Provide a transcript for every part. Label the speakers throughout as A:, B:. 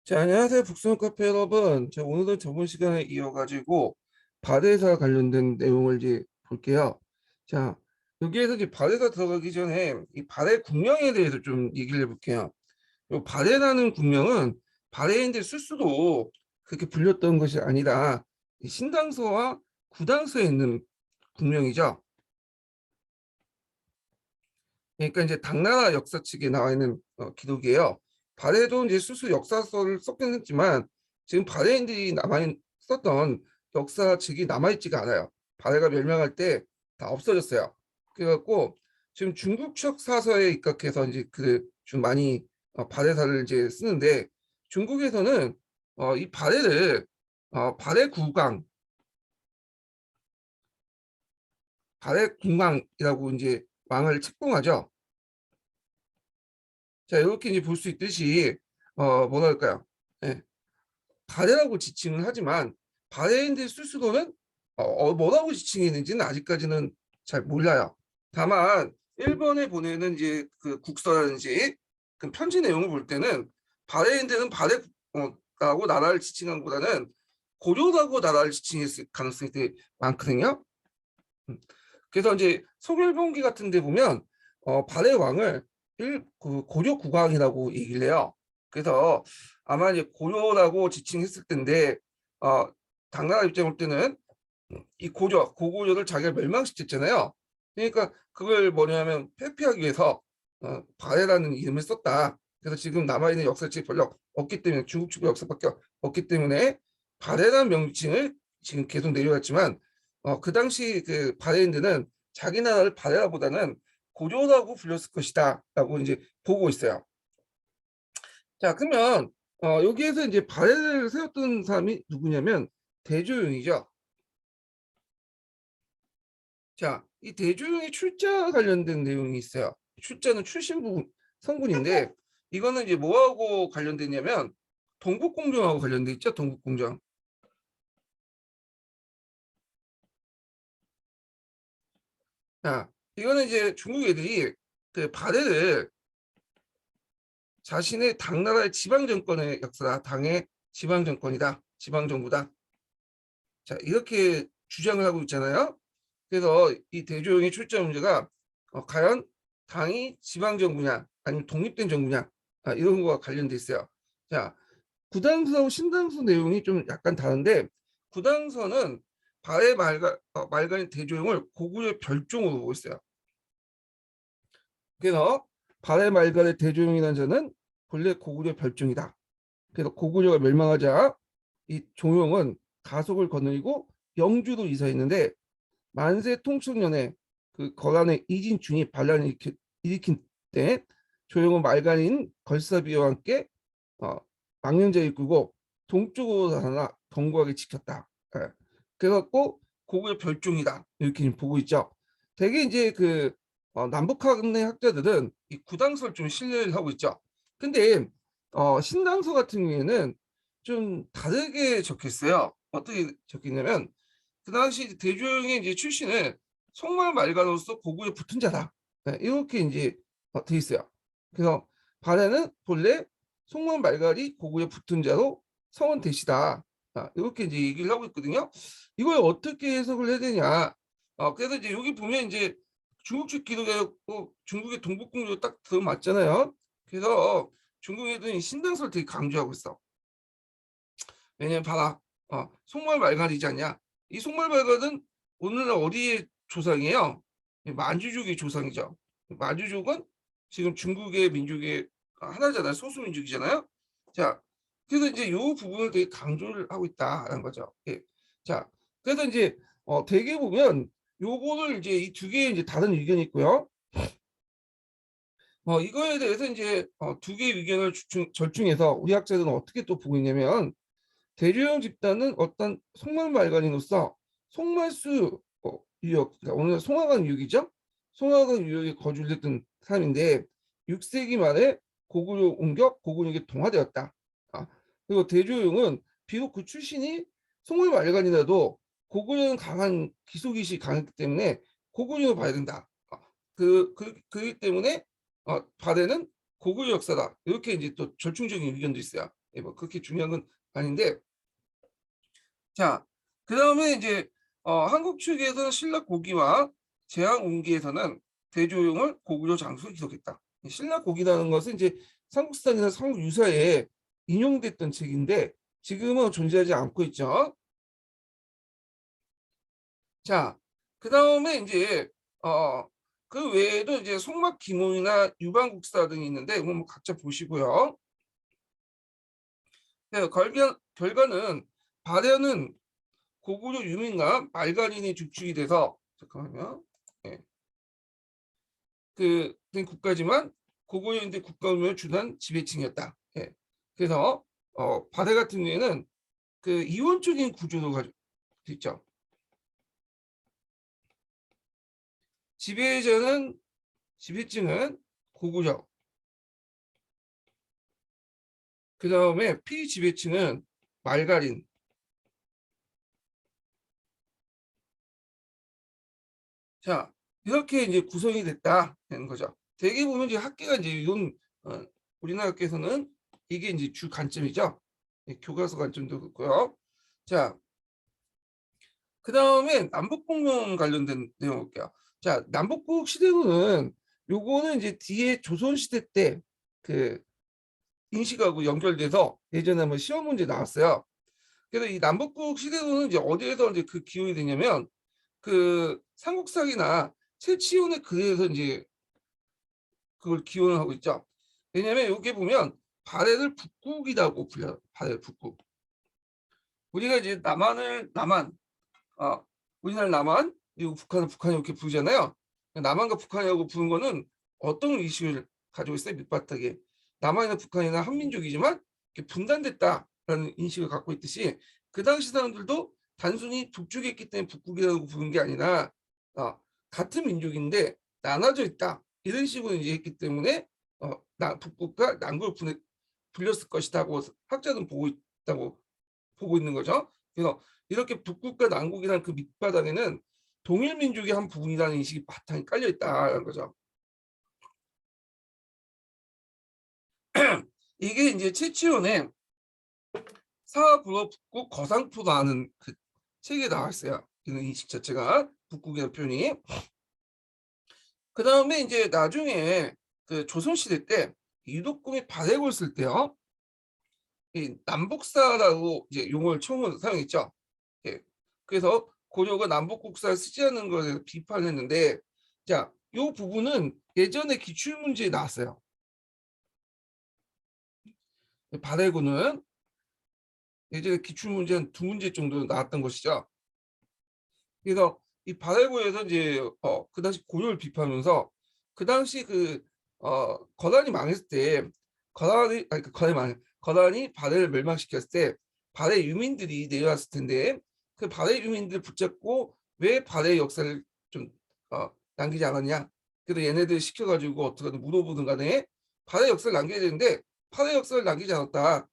A: 자, 안녕하세요. 북스원 카페 여러분. 자, 오늘은 저번 시간에 이어가지고 발해사 관련된 내용을 이제 볼게요. 자, 여기에서 이제 발해사 들어가기 전에 이 발해 국명에 대해서 좀 얘기를 해볼게요. 이 발해라는 국명은 발해인데 술수도 그렇게 불렸던 것이 아니라 이 신당서와 구당서에 있는 국명이죠. 그러니까 이제 당나라 역사 측에 나와 있는 기록이에요. 발해도 이제 수수 역사서를 썼긴 했지만 지금 발해인들이 썼던 역사책이 남아있지가 않아요. 발해가 멸망할 때 다 없어졌어요. 그래갖고 지금 중국 척 사서에 입각해서 이제 그 좀 많이 발해사를 이제 쓰는데 중국에서는 이 발해를 발해구강, 발해궁왕이라고 이제 왕을 책봉하죠. 자, 이렇게 이제 볼 수 있듯이 뭐랄까요? 예, 발해라고 지칭을 하지만 발해인들 수수도는 뭐라고 지칭했는지는 아직까지는 잘 몰라요. 다만 일본에 보내는 이제 그 국서라든지 그 편지 내용을 볼 때는 발해인들은 발해라고 나라를 지칭한 것보다는 고려라고 나라를 지칭했을 가능성이 되게 많거든요. 그래서 이제 소멸본기 같은 데 보면 발해 왕을 그 고려 국왕이라고 얘기를 해요. 그래서 아마 이제 고려라고 지칭했을 텐데 어, 당나라 입장을 볼 때는 이 고구려를 자기가 멸망시켰잖아요. 그러니까 그걸 뭐냐면 회피하기 위해서 발해라는 이름을 썼다. 그래서 지금 남아있는 역사책이 별로 없기 때문에 중국 측의 역사밖에 없기 때문에 발해라는 명칭을 지금 계속 내려왔지만 그 당시 그 발해인들은 자기 나라를 발해라보다는 고려라고 불렸을 것이다 라고 이제 보고 있어요. 자, 그러면 여기에서 이제 발해를 세웠던 사람이 누구냐면 대조윤이죠. 자, 이 대조영의 출자 관련된 내용이 있어요. 출자는 출신부 성분인데 이거는 이제 뭐하고 관련되냐면 동국공정하고 관련돼 있죠. 동국공정. 자, 이거는 이제 중국 애들이 그 발해를 자신의 당나라의 지방 정권의 역사다. 당의 지방 정권이다. 지방 정부다. 자, 이렇게 주장을 하고 있잖아요. 그래서 이 대조영의 출자 문제가 과연 당이 지방 정부냐 아니면 독립된 정부냐 이런 거와 관련돼 있어요. 자, 구당서하고 신당서 내용이 좀 약간 다른데 구당서는 발해 말간의 대조영을 고구려 별종으로 보고 있어요. 그래서 발해 말간의 대조영이라는 자는 본래 고구려 별종이다. 그래서 고구려가 멸망하자 이 조용은 가속을 거느리고 영주로 이사했는데 만세 통청년에 그 거란의 이진충이 반란을 일으킨 때 조용은 말간인 걸사비와 함께 어, 망령제를 이끌고 동쪽으로 나타나 견고하게 지켰다. 예. 그래갖고 고구려 별종이다 이렇게 지금 보고 있죠. 대개 이제 그 남북한의 학자들은 이 구당서를 좀 신뢰를 하고 있죠. 근데 신당서 같은 경우에는 좀 다르게 적혔어요. 어떻게 적혔냐면 그 당시 대조영의 이제 출신은 송말 말가로서 고구려 붙은 자다. 네, 이렇게 이제 돼 있어요. 그래서 발해는 본래 송말 말갈이 고구려 붙은 자로 성은 대시다. 이렇게 이제 얘기를 하고 있거든요. 이걸 어떻게 해석을 해야 되냐? 그래서 이제 여기 보면 이제 중국식 기독교 중국의 동북공조 딱 들어맞잖아요. 그래서 중국에도 신당서를 되게 강조하고 있어. 왜냐면 봐라, 송말 말갈이지 않냐? 이 송말 말갈은 오늘날 어디의 조상이에요? 만주족의 조상이죠. 만주족은 지금 중국의 민족의 하나잖아요. 소수 민족이잖아요. 자, 그래서 이제 이 부분을 되게 강조를 하고 있다라는 거죠. 예. 자, 그래서 이제 대개 보면 요거를 이제 이 두 개의 이제 다른 의견이 있고요. 이거에 대해서 이제 두 개의 의견을 절충해서 우리 학자들은 어떻게 또 보고 있냐면 대조영 집단은 어떤 송말말간인으로서 송말수 유역, 그러니까 오늘 송화관 유역이죠. 송화관 유역에 거주를 했던 사람인데 6세기 말에 고구려 옮겨 고구려에게 동화되었다. 그리고 대조영은 비록 그 출신이 송말말간이라도 고구려는 강한 기속이시 강했기 때문에 고구려로 봐야 된다. 그렇기 때문에 발해는 고구려 역사다. 이렇게 이제 또 절충적인 의견도 있어요. 예, 뭐 그렇게 중요한 건 아닌데, 자, 그다음에 이제 한국 측에서는 신라 고기와 제왕 옹기에서는 대조용을 고구려 장수로 기록했다. 신라 고기라는 것은 이제 삼국사기나 삼국 유사에 인용됐던 책인데 지금은 존재하지 않고 있죠. 자, 그다음에 이제 그 외에도 이제 송막 기몽이나 유방국사 등이 있는데 이건 뭐 각자 보시고요. 네, 결과는 발해는 고구려 유민과 말갈인이 주축이 돼서 잠깐만요. 예. 된 국가지만 고구려인들 국가운영을 주도한 지배층이었다. 예. 그래서 발해 같은 경우에는 그 이원적인 구조도 가지고 있죠. 지배층은 고구려. 그 다음에 피지배층은 말갈인. 자, 이렇게 이제 구성이 됐다는 거죠. 대개 보면 이제 학계가 이제 이런 우리나라 학계에서는 이게 이제 주 관점이죠. 예, 교과서 관점도 그렇고요. 자, 그 다음에 남북공명 관련된 내용 볼게요. 자, 남북국 시대군은 요거는 이제 뒤에 조선시대 때 그 인식하고 연결돼서 예전에 한번 시험 문제 나왔어요. 그래서 이 남북국 시대군은 이제 어디에서 이제 그 기원이 되냐면 그 삼국사기나 최치훈의 글에서 이제 그걸 기원을 하고 있죠. 왜냐하면 여기 보면 발해를 북국이라고 불려요. 발해 북국. 우리가 이제 남한, 어, 우리나라 남한, 그리고 북한은 북한이 이렇게 부르잖아요. 남한과 북한이라고 부른 거는 어떤 의식을 가지고 있어요? 밑바닥에 남한이나 북한이나 한민족이지만 이렇게 분단됐다라는 인식을 갖고 있듯이 그 당시 사람들도 단순히 북쪽에 있기 때문에 북국이라고 부른 게 아니라 같은 민족인데 나눠져 있다 이런 식으로 이제 했기 때문에 북국과 남국을 불렸을 것이다고 학자들은 보고 있는 거죠. 그래서 이렇게 북국과 남국이라는 그 밑바닥에는 동일민족의 한 부분이라는 인식이 바탕이 깔려 있다는 거죠. 이게 이제 최치원의 사불어 북국 거상포라는 그 책에 나와 있어요. 이런 인식 자체가 북국이라는 표현이. 그 다음에 이제 나중에 그 조선시대 때 유독금이 발해고를 쓸 때요. 이 남북사라고 이제 용어를 처음 사용했죠. 예. 그래서 고려가 남북국사를 쓰지 않는 것에 대해서 비판했는데, 자, 이 부분은 예전에 기출문제에 나왔어요. 발해고는 예전에 기출문제 한 두 문제 정도 나왔던 것이죠. 그래서 이 발해고에서 이제 그 당시 고려를 비판하면서 그 당시 거란이 망했을 때 거란이 발해를 멸망시켰을 때 발해 유민들이 내려왔을 텐데 그 발해 유민들 붙잡고 왜 발해 역사를 좀 남기지 않았냐. 그래서 얘네들 시켜가지고 어떻게든 물어보든 간에 발해 역사를 남겨야 되는데 발해 역사를 남기지 않았다.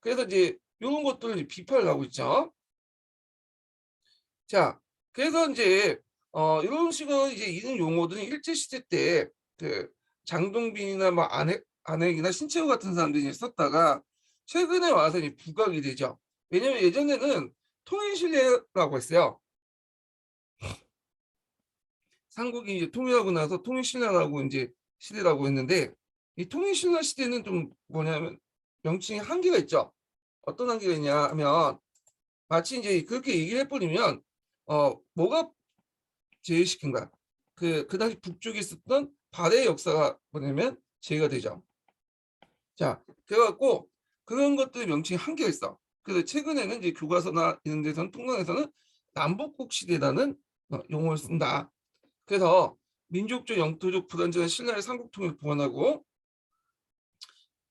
A: 그래서 이제 이런 것들을 비판을 하고 있죠. 자, 그래서 이제 이런 식으로 이제 이런 용어들은 일제 시대 때 그 장동빈이나 뭐 안핵이나 신채호 같은 사람들이 이제 썼다가 최근에 와서 이제 부각이 되죠. 왜냐면 예전에는 통일신라라고 했어요. 삼국이 이제 통일하고 나서 통일신라라고 이제 시대라고 했는데 이 통일신라 시대는 좀 뭐냐면 명칭에 한계가 있죠. 어떤 한계가 있냐 하면 마치 이제 그렇게 얘기를 해버리면 뭐가 제외시킨가? 그 당시 북쪽에 있었던 발해의 역사가 뭐냐면 제외가 되죠. 자, 그래갖고 그런 것들의 명칭이 한계가 있어. 그래서 최근에는 이제 교과서나 이런 데서는 통상에서는 남북국 시대라는 용어를 쓴다. 그래서 민족적 영토적 불완전한 신라의 삼국통일을 보완하고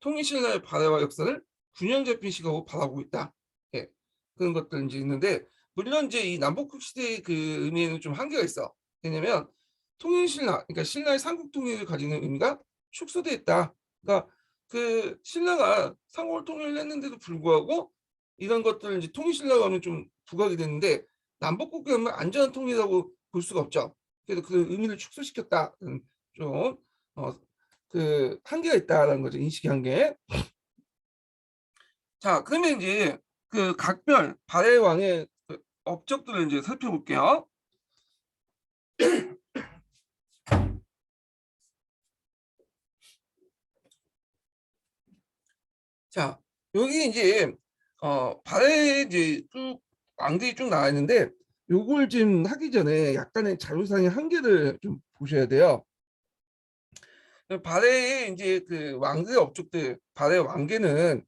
A: 통일신라의 발해와 역사를 균형 잡힌 시각으로 바라보고 있다. 예, 그런 것들 이제 있는데 물론 이제 이 남북국 시대의 그 의미에는 좀 한계가 있어. 왜냐면 통일신라, 그러니까 신라의 삼국통일을 가지는 의미가 축소돼 있다. 그러니까 그 신라가 삼국을 통일했는데도 불구하고 이런 것들을 이제 통일신라고 하면 좀 부각이 되는데 남북국이 하면 안전한 통일이라고 볼 수가 없죠. 그래서 그 의미를 축소시켰다. 좀 그 한계가 있다라는 거죠. 인식의 한계. 자, 그러면 이제 그 각별 발해 왕의 그 업적들을 이제 살펴볼게요. 자, 여기 이제 발해 이제 쭉 왕들이 쭉 나와 있는데 요걸 지금 하기 전에 약간의 자료상의 한계를 좀 보셔야 돼요. 발해의 이제 그 왕들의 업적들, 발해 왕계는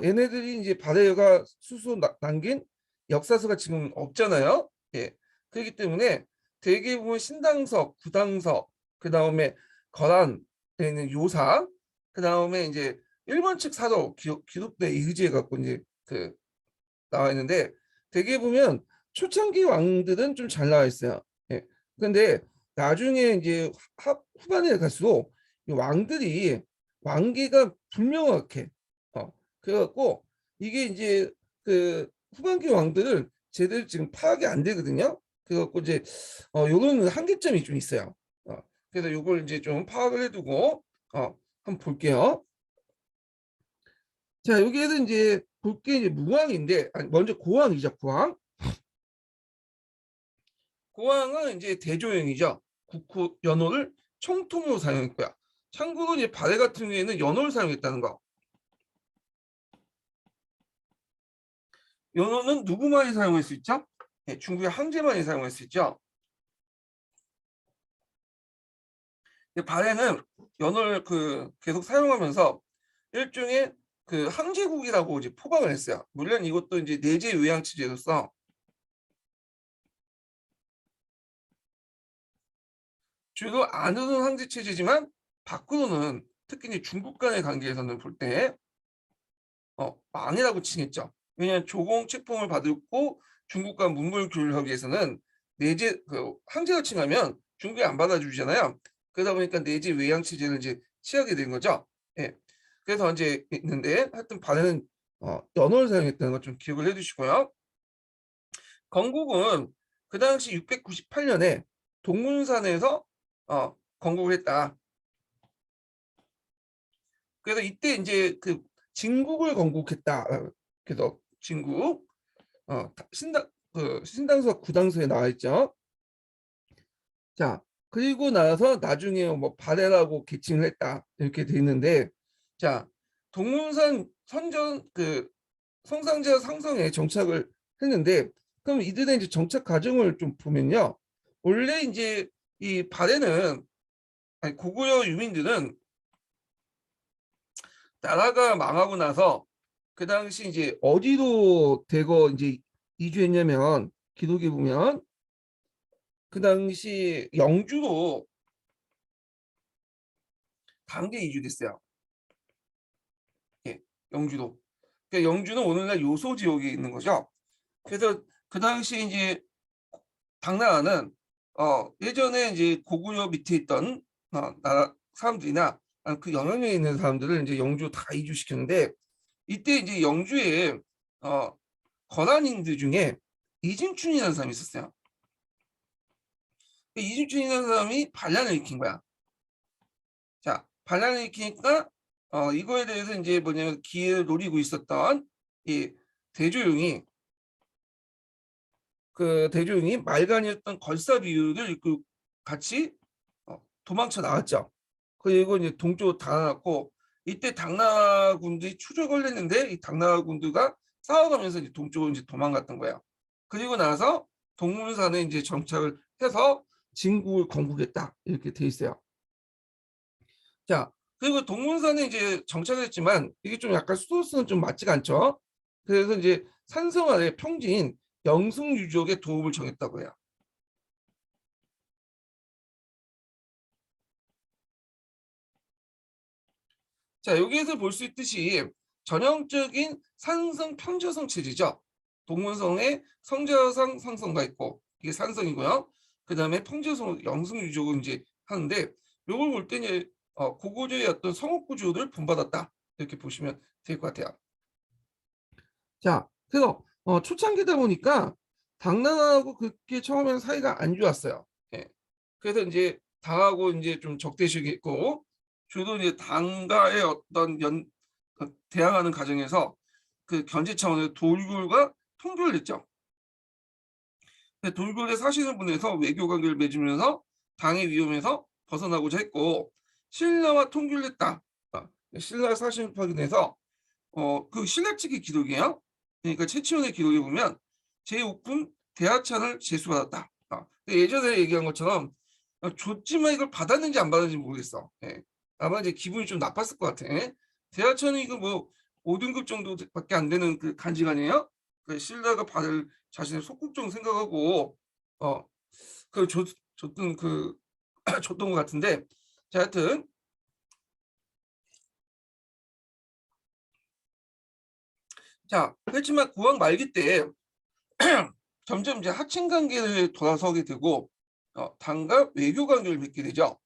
A: 얘네들이 이제 발해가 수소 남긴 역사서가 지금 없잖아요. 예. 그렇기 때문에 대개 보면 신당서, 구당서, 그 다음에 거란에 있는 요사, 그 다음에 이제 일본 측 사도 기록대에 의지해 갖고 이제 그 나와 있는데 대개 보면 초창기 왕들은 좀 잘 나와 있어요. 예. 근데 나중에 이제 후반에 갈수록 이 왕들이 왕기가 불명확해. 그래갖고 이게 이제 그 후반기 왕들을 제대로 지금 파악이 안 되거든요. 그래갖고 이제 요런 한계점이 좀 있어요. 그래서 요걸 이제 좀 파악을 해두고 한번 볼게요. 자, 여기에서 이제 볼 게 이제 무왕인데, 아니, 먼저 고왕이죠, 고왕. 고왕은 이제 대조영이죠. 국호 연호를 총통으로 사용했고요. 참고로 이제 발해 같은 경우에는 연호를 사용했다는 거. 연호는 누구만이 사용할 수 있죠? 네, 중국의 황제만이 사용할 수 있죠. 발해는 연호를 그 계속 사용하면서 일종의 그 황제국이라고 이제 포박을 했어요. 물론 이것도 이제 내재 요양치제로서 주로 안으로는 황제 체제지만 밖으로는 특히 이제 중국 간의 관계에서는 볼 때 왕이라고 칭했죠. 왜냐하면 조공 책봉을 받고 중국과 문물 교류하기위해서는 내재 그 황제가 칭하면 중국이 안 받아주잖아요. 그러다 보니까 내재 외양 체제를 이제 취하게 된 거죠. 예. 그래서 이제 있는데 하여튼 발해는 연어를 사용했다는 것 좀 기억을 해두시고요. 건국은 그 당시 698년에 동문산에서 건국을 했다. 그래서 이때 이제 그 진국을 건국했다. 그래서 진국 신당서 구당서에 나와 있죠. 자, 그리고 나서 나중에 뭐 발해라고 계칭을 했다 이렇게 돼 있는데, 자, 동문산 선전 그 성상제와 상성에 정착을 했는데, 그럼 이들의 이제 정착 과정을 좀 보면요, 원래 이제 이 발해는 아니 고구려 유민들은 나라가 망하고 나서 그 당시 이제 어디로 대거 이제 이주했냐면 기록에 보면 그 당시 영주로 강제 이주됐어요. 예, 영주도. 그러니까 영주는 오늘날 요소 지역에 있는 거죠. 그래서 그 당시 이제 당나라는 예전에 이제 고구려 밑에 있던 나라 사람들이나 그 영향력에 있는 사람들을 이제 영주 다 이주시켰는데 이때 이제 영주에 거란인들 중에 이진춘이라는 사람이 있었어요. 이진춘이라는 사람이 반란을 일으킨 거야. 자, 반란을 일으키니까 이거에 대해서 이제 뭐냐면 기회를 노리고 있었던 이 대조용이 그 대조용이 말간이었던 걸사비유를 입고 같이 도망쳐 나왔죠. 그리고 이제 동쪽으로 달아났고 이때 당나라 군들이 추적을 했는데 이 당나라 군들과 싸워가면서 이제 동쪽으로 이제 도망갔던 거예요. 그리고 나서 동문산에 이제 정착을 해서 진국을 건국했다 이렇게 돼 있어요. 자, 그리고 동문산에 이제 정착했지만 이게 좀 약간 수도수는 좀 맞지가 않죠. 그래서 이제 산성 아래 평지인 영승유족의 도움을 정했다고 해요. 자, 여기에서 볼 수 있듯이 전형적인 산성 평저성 체제죠. 동문성에 성저성 상성가 있고 이게 산성이고요. 그 다음에 평저성 영승유족을 이제 하는데 요걸 볼 때는 고구려의 어떤 성읍 구조를 본받았다 이렇게 보시면 될 것 같아요. 자, 그래서 초창기다 보니까 당나라하고 그렇게 처음에는 사이가 안 좋았어요. 예. 그래서 이제 당하고 이제 좀 적대식이 있고 주로 이제 당과의 어떤 대항하는 과정에서 그 견제 차원에서 돌굴과 통교를 했죠. 돌굴에 사시는 분에서 외교 관계를 맺으면서 당의 위험에서 벗어나고자 했고, 신라와 통교를 했다. 신라 사신 확인해서 그 신라 측의 기록이에요. 그러니까 최치원의 기록에 보면 제5군 대하찬을 제수받았다. 예전에 얘기한 것처럼 줬지만 이걸 받았는지 안 받았는지 모르겠어. 예. 아마 이제 기분이 좀 나빴을 것 같아. 대하천은 이거 뭐 5등급 정도밖에 안 되는 그 간직아니에요. 그 신라가 받을 자신의 속국 정도 생각하고 그 줬던 그 줬던 것 같은데, 자, 하여튼 자, 그렇지만 구왕 말기 때 점점 이제 하친 관계를 돌아서게 되고 당과 외교 관계를 맺게 되죠.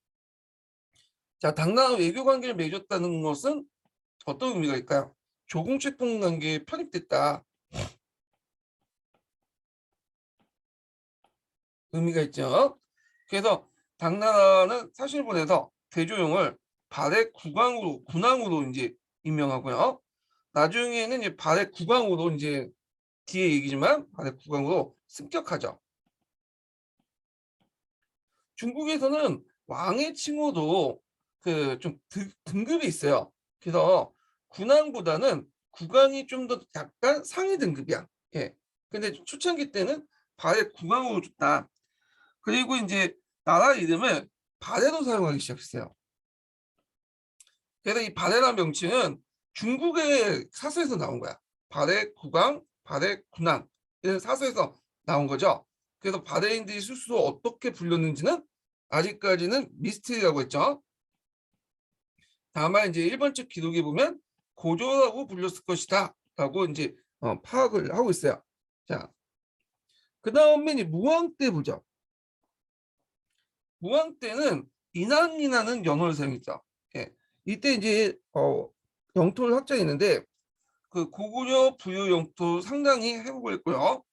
A: 자, 당과 외교 관계를 맺었다는 것은 어떤 의미가 있을까요? 조공채권 관계에 편입됐다. 의미가 있죠. 그래서 당나라는 사실본에서 대조영을 발해 군왕으로 이제 임명하고요. 나중에는 이제 발해 국왕으로 이제 뒤에 얘기지만 발해 국왕으로 승격하죠. 중국에서는 왕의 칭호도 그 좀 등급이 있어요. 그래서 군왕보다는 국왕이 좀 더 약간 상위 등급이야. 예. 근데 초창기 때는 발해 국왕으로 줬다. 그리고 이제 나라 이름을 발해로 사용하기 시작했어요. 그래서 이 발해라는 명칭은 중국의 사서에서 나온 거야. 발해 국왕, 발해 군왕 이런 사서에서 나온 거죠. 그래서 발해인들이 스스로 어떻게 불렸는지는 아직까지는 미스터리라고 했죠. 다만 이제 일본 측 기록에 보면 고조라고 불렸을 것이다 라고 이제 파악을 하고 있어요. 자, 그 다음에 이제 무왕 때 보죠. 무왕 때는 인왕이라는 연호를 사용했죠. 예. 이때 이제 영토를 확장했는데 그 고구려 부유 영토 상당히 회복을 했고요.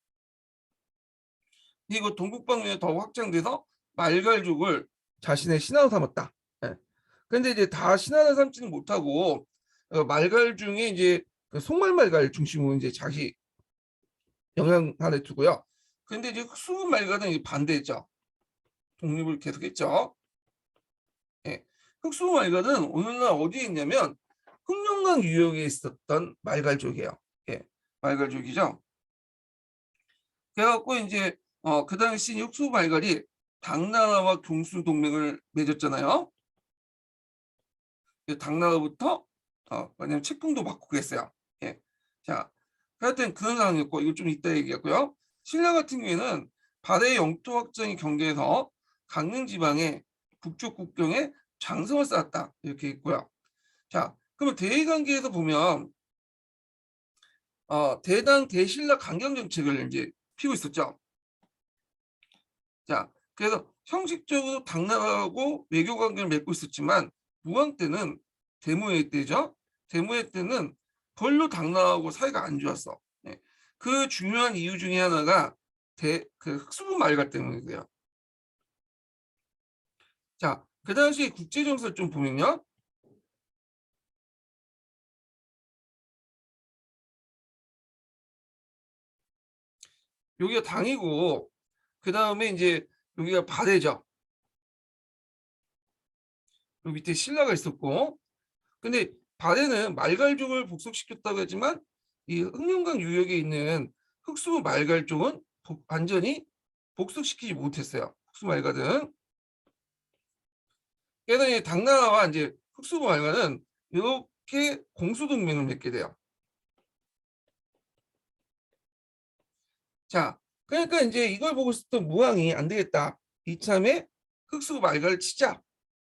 A: 그리고 동북방면에 더욱 확장돼서 말갈족을 자신의 신하로 삼았다. 예. 근데 이제 다 신하를 삼지는 못하고 말갈 중에 이제 그 송말말갈 중심으로 이제 자기 영향을 두고요. 근데 이제 흑수군 말갈은 반대했죠. 독립을 계속했죠. 예. 흑수군 말갈은 오늘날 어디에 있냐면 흑룡강 유역에 있었던 말갈족이에요. 예. 말갈족이죠. 그래갖고 이제 그 당시 흑수군 말갈이 당나라와 경수 동맹을 맺었잖아요. 당나라부터 왜냐면 책봉도 받고 그랬어요. 예. 자, 하여튼 그런 상황이었고 이거 좀 이따 얘기했고요. 신라 같은 경우에는 발해 영토 확장이 경계에서 강릉 지방의 북쪽 국경에 장성을 쌓았다 이렇게 있고요. 자, 그러면 대의 관계에서 보면 대당 대신라 강경 정책을 이제 피고 있었죠. 자, 그래서 형식적으로 당나라하고 외교 관계를 맺고 있었지만 무왕 때는 대무해 때죠. 대무해 때는 별로 당나라하고 사이가 안 좋았어. 네. 그 중요한 이유 중에 하나가 그 흑수부 말갈 때문이고요. 자, 그 당시 국제 정세를 좀 보면요. 여기가 당이고 그 다음에 이제 여기가 발해죠. 여기 밑에 신라가 있었고, 근데 발해는 말갈족을 복속시켰다고 하지만 이 흑룡강 유역에 있는 흑수 말갈족은 완전히 복속시키지 못했어요. 흑수 말갈은. 그래서 이 당나라와 이제 흑수 말갈은 이렇게 공수동맹을 맺게 돼요. 자, 그러니까 이제 이걸 보고 있었던 무왕이 안 되겠다. 이참에 흑수 말갈을 치자.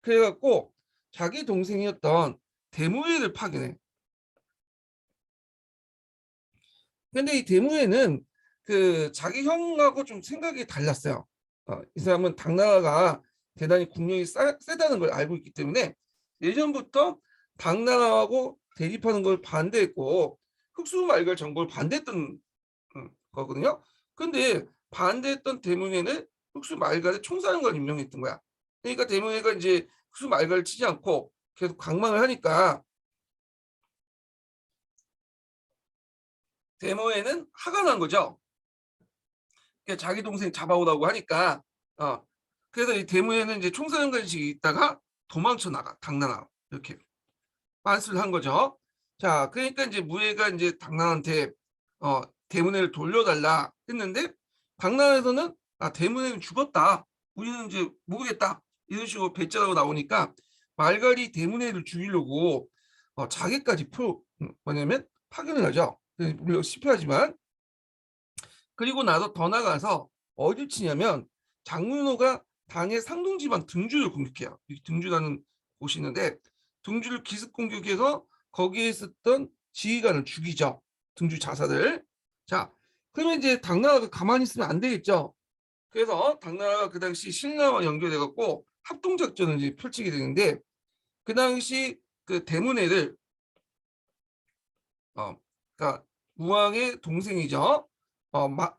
A: 그래갖고 자기 동생이었던 대무회를 파견해. 근데 이 대무회는 그 자기 형하고 좀 생각이 달랐어요. 이 사람은 당나라가 대단히 국력이 세다는 걸 알고 있기 때문에 예전부터 당나라하고 대립하는 걸 반대했고 흑수말갈 정보를 반대했던 거거든요. 근데 반대했던 대무회는 흑수말갈의 총사령관을 임명했던 거야. 그러니까 대무회가 이제 흑수말갈을 치지 않고 계속 강망을 하니까 대모에는 화가 난 거죠. 그러니까 자기 동생 잡아오라고 하니까 그래서 이 대모에는 이제 총사령관식이 있다가 도망쳐 나가 당나라 이렇게 반수를 한 거죠. 자, 그러니까 이제 무예가 이제 당나라한테 대문해를 돌려달라 했는데 당나라에서는 대문해는 죽었다. 우리는 이제 모르겠다. 이런 식으로 배째라고 나오니까 말갈이 대문해를 죽이려고 자기까지 뭐냐면 파견을 하죠. 물론 실패하지만 그리고 나서 더 나가서 어딜 치냐면 장문호가 당의 상동지방 등주를 공격해요. 등주라는 곳이 있는데 등주를 기습 공격해서 거기에 있었던 지휘관을 죽이죠. 등주 자사들. 자, 그러면 이제 당나라가 가만히 있으면 안 되겠죠. 그래서 당나라가 그 당시 신라와 연결해 갖고 합동작전을 이제 펼치게 되는데 그 당시 그 대문해를 그러니까 무왕의 동생이죠.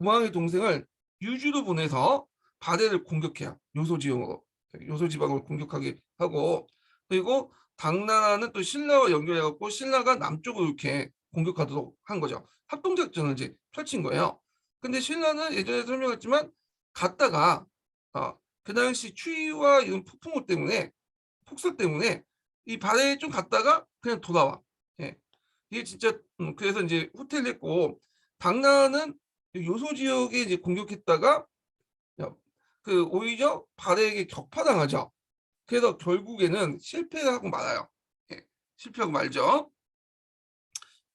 A: 무왕의 동생을 유주로 보내서 바대를 공격해요. 요소지방으로 공격하게 하고 그리고 당나라는 또 신라와 연결해갖고 신라가 남쪽으로 이렇게 공격하도록 한 거죠. 합동작전을 이제 펼친 거예요. 근데 신라는 예전에 설명했지만 갔다가 그 당시 추위와 이런 폭설 때문에 이 바다에 좀 갔다가 그냥 돌아와. 예. 이게 진짜 그래서 이제 후퇴를 했고 당나라는 요소 지역에 이제 공격했다가 그 오히려 바다에게 격파당하죠. 그래서 결국에는 실패하고 말아요. 예, 실패하고 말죠.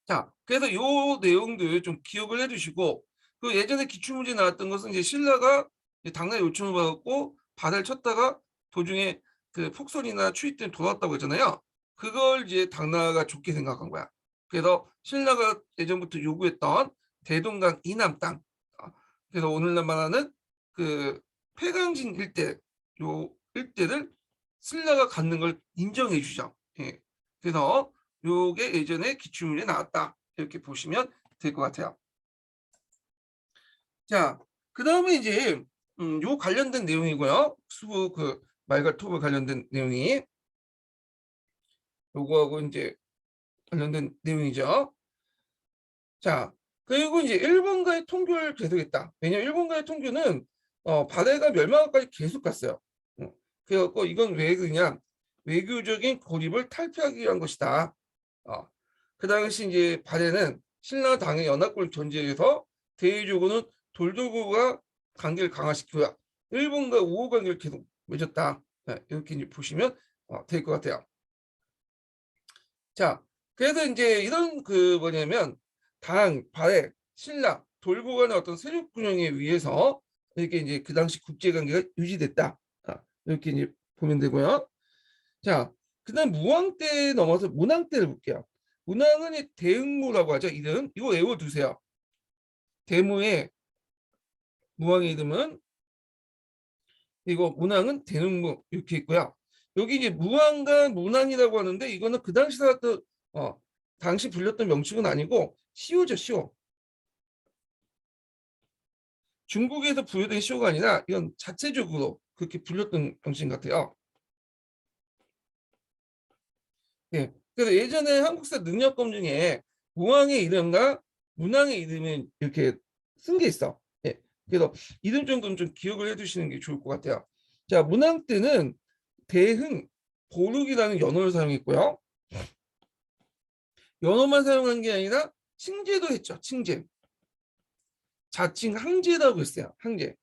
A: 자, 그래서 요 내용들 좀 기억을 해두시고 그 예전에 기출문제 나왔던 것은 이제 신라가 당나라 요청을 받았고 바다를 쳤다가 도중에 그 폭설이나 추위 때문에 돌아왔다고 했잖아요. 그걸 이제 당나라가 좋게 생각한 거야. 그래서 신라가 예전부터 요구했던 대동강 이남 땅, 그래서 오늘날 말하는 그 폐강진 일대, 요 일대를 신라가 갖는 걸 인정해 주죠. 예. 그래서 요게 예전에 기출문제에 나왔다. 이렇게 보시면 될 것 같아요. 자, 그 다음에 이제 요 관련된 내용이고요. 수부 그 말과 톱을 관련된 내용이 요거하고 이제 관련된 내용이죠. 자, 그리고 이제 일본과의 통교를 계속했다. 왜냐면 일본과의 통교는 바다가 멸망까지 계속 갔어요. 그래갖고 이건 왜 그러냐? 외교적인 고립을 탈피하기 위한 것이다. 그 당시 이제 바다는 신라 당의 연합군을 견제해서 대외적으로는 돌도국과 관계를 강화시키고요. 일본과 우호 관계를 계속 맺었다. 이렇게 이제 보시면 될 것 같아요. 자, 그래서 이제 이런 그 뭐냐면 당, 발해, 신라, 돌고 간의 어떤 세력 균형에 의해서 이렇게 이제 그 당시 국제 관계가 유지됐다. 이렇게 이제 보면 되고요. 자, 그다음 무왕 때 넘어서 문왕 때를 볼게요. 문왕은 대응무라고 하죠. 이름 이거 외워두세요. 대무의 무왕의 이름은 이거 문왕은 대응무 이렇게 있고요. 여기 이제 무왕과 문왕이라고 하는데 이거는 그 당시 살았던 당시 불렸던 명칭은 아니고 시호죠, 시호. 중국에서 부여된 시호가 아니라 이건 자체적으로 그렇게 불렸던 명칭 같아요. 예. 그래서 예전에 한국사 능력검 중에 무왕의 이름과 문왕의 이름을 이렇게 쓴 게 있어. 예. 그래서 이름 정도는 좀 기억을 해두시는 게 좋을 것 같아요. 자, 문왕 때는 대흥, 보룩이라는 연어를 사용했고요. 연어만 사용한 게 아니라 칭제도 했죠. 칭제. 자칭 항제라고 했어요. 항제.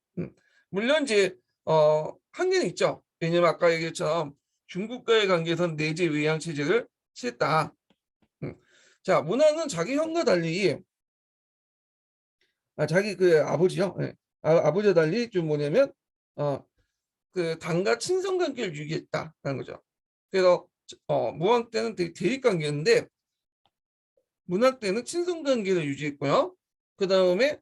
A: 물론 이제 한계는 있죠. 왜냐면 아까 얘기했처럼 중국과의 관계에선 내재 외양 체제를 취했다. 자, 문왕은 자기 형과 달리 자기 그 아버지요. 네. 아버지와 달리 좀 뭐냐면 그 당과 친선 관계를 유지했다라는 거죠. 그래서 무왕 때는 되게 대립 관계였는데 문왕 때는 친선 관계를 유지했고요. 그 다음에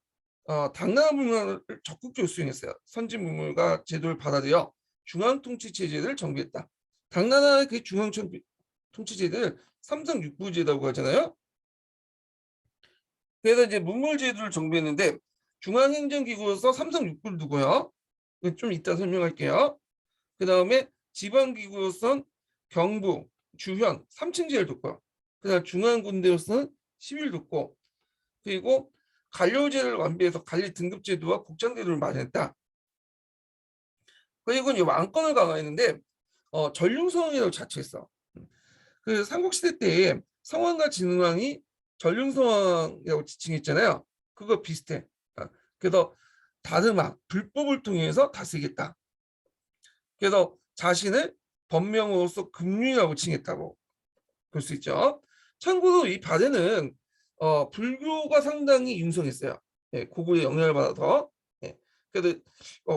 A: 당나라 문화를 적극적으로 수행했어요. 선진 문물과 제도를 받아들여 중앙 통치 체제를 정비했다. 당나라의 그 중앙 통치 체제를 삼성육부제라고 하잖아요. 그래서 이제 문물 제도를 정비했는데 중앙행정기구로서 삼성육부를 두고요. 좀 이따 설명할게요. 그 다음에 지방기구로서는 경부, 주현, 삼층제를 뒀고요. 그 다음 중앙군대로서는 시위를 뒀고 그리고 관료제를 완비해서 관리 등급제도와 국장제도를 마련했다. 그리고 이제 왕권을 강화했는데 전륜성왕이라고 자처했어. 그 삼국시대 때 성왕과 진흥왕이 전륜성왕이라고 지칭했잖아요. 그거 비슷해. 그래서 다듬아 불법을 통해서 다스리겠다. 그래서 자신을 법명으로서 금륜이라고 칭했다고 볼 수 있죠. 참고로 이 바대는 불교가 상당히 융성했어요. 예, 고구려의 영향을 받아서. 예, 그래도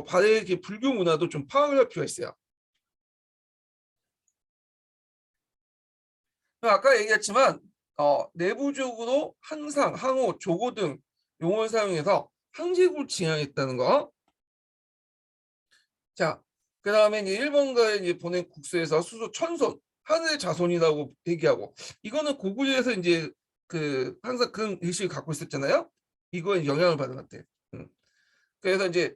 A: 바대의 불교 문화도 좀 파악을 할 필요가 있어요. 아까 얘기했지만 내부적으로 항상, 항호, 조고 등 용어를 사용해서 항제국을 지향했다는 거. 자, 그 다음에 이제 일본과의 이제 보낸 국서에서 수소 천손, 하늘의 자손이라고 얘기하고, 이거는 고구려에서 이제 그 항상 그런 의식을 갖고 있었잖아요. 이거에 영향을 받은 것 같아. 그래서 이제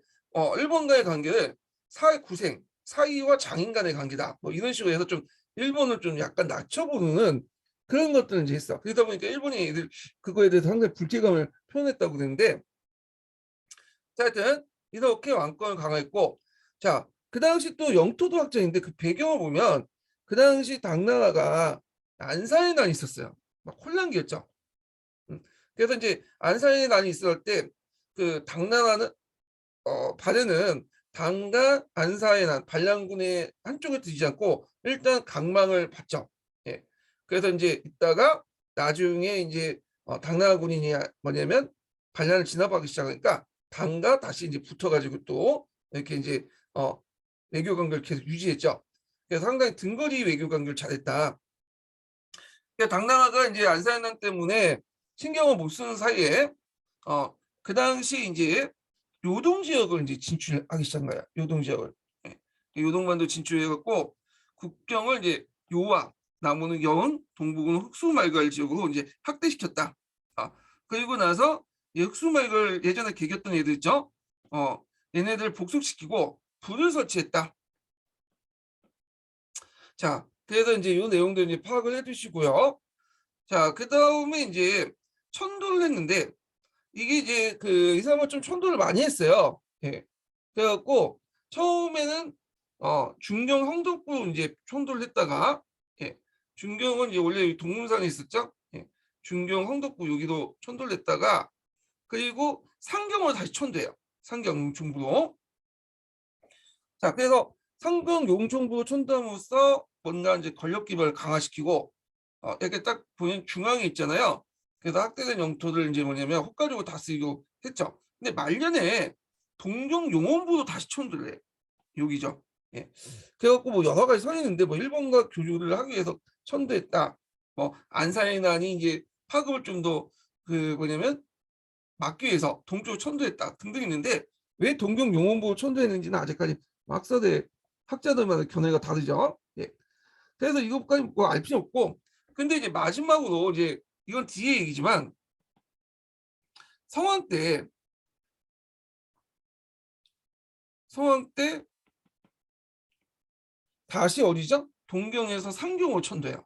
A: 일본과의 관계를 사회 구생, 사이와 장인 간의 관계다. 뭐 이런 식으로 해서 좀 일본을 좀 약간 낮춰보는 그런 것들을 이제 했어. 그러다 보니까 일본이 애들 그거에 대해서 상당히 불쾌감을 표현했다고 그러는데, 자, 하여튼 이렇게 왕권을 강화했고, 자, 그 당시 또 영토도 확장인데 그 배경을 보면 그 당시 당나라가 안산의 난이 있었어요. 막 혼란기였죠. 그래서 이제 안산의 난이 있을 때 그 당나라는 발해는 당과 안사의 난 반란군의 한쪽에 두지 않고 일단 강망을 받죠. 예. 그래서 이제 있다가 나중에 이제 당나라군이 뭐냐면 반란을 진압하기 시작하니까 당과 다시 이제 붙어가지고 또 이렇게 이제 외교 관계를 계속 유지했죠. 그래서 상당히 등거리 외교 관계를 잘했다. 그러니까 당나라가 이제 안사의 난 때문에 신경을 못 쓰는 사이에 그 당시 이제 요동 지역을 이제 진출하기 시작한 거야. 요동 지역을. 예. 요동반도 진출해갖고 국경을 이제 요와 남원은 여운, 동북은 흑수말갈 지역으로 이제 확대시켰다. 그리고 나서 흑수말갈 예전에 개겼던 애들 있죠. 얘네들 복속시키고 불을 설치했다. 자, 그래서 이제 이 내용들 이제 파악을 해두시고요. 자, 그 다음에 이제 천도를 했는데 이게 이제 그 이 사람은 좀 천도를 많이 했어요. 예. 그래갖고 처음에는 중경 황덕부 이제 천도를 했다가 예. 중경은 이제 원래 동문산에 있었죠. 예. 중경 황덕부 여기도 천도를 했다가 그리고 상경으로 다시 천도해요. 상경 용충부로. 자, 그래서 상경 용충부로 천도함으로써 뭔가 이제 권력 기반을 강화시키고 이렇게 딱 보면 중앙에 있잖아요. 그래서 확대된 영토를 이제 뭐냐면 헛가지고 다스리고 했죠. 근데 말년에 동경 용원부도 다시 천도를 해. 여기죠. 예. 그래갖고 뭐 여러 가지 선이 있는데 뭐 일본과 교류를 하기 위해서 천도했다. 뭐 안사의 난이 이제 파급을 좀 더 그 뭐냐면 막기 위해서 동쪽으로 천도했다 등등 있는데 왜 동경 용원부 천도했는지는 아직까지 막사대 학자들마다 견해가 다르죠. 예. 그래서 이것까지 뭐 알 필요 없고 근데 이제 마지막으로 이제 이건 뒤에 얘기지만 성황 때 다시 어디죠? 동경에서 상경으로 천도해요.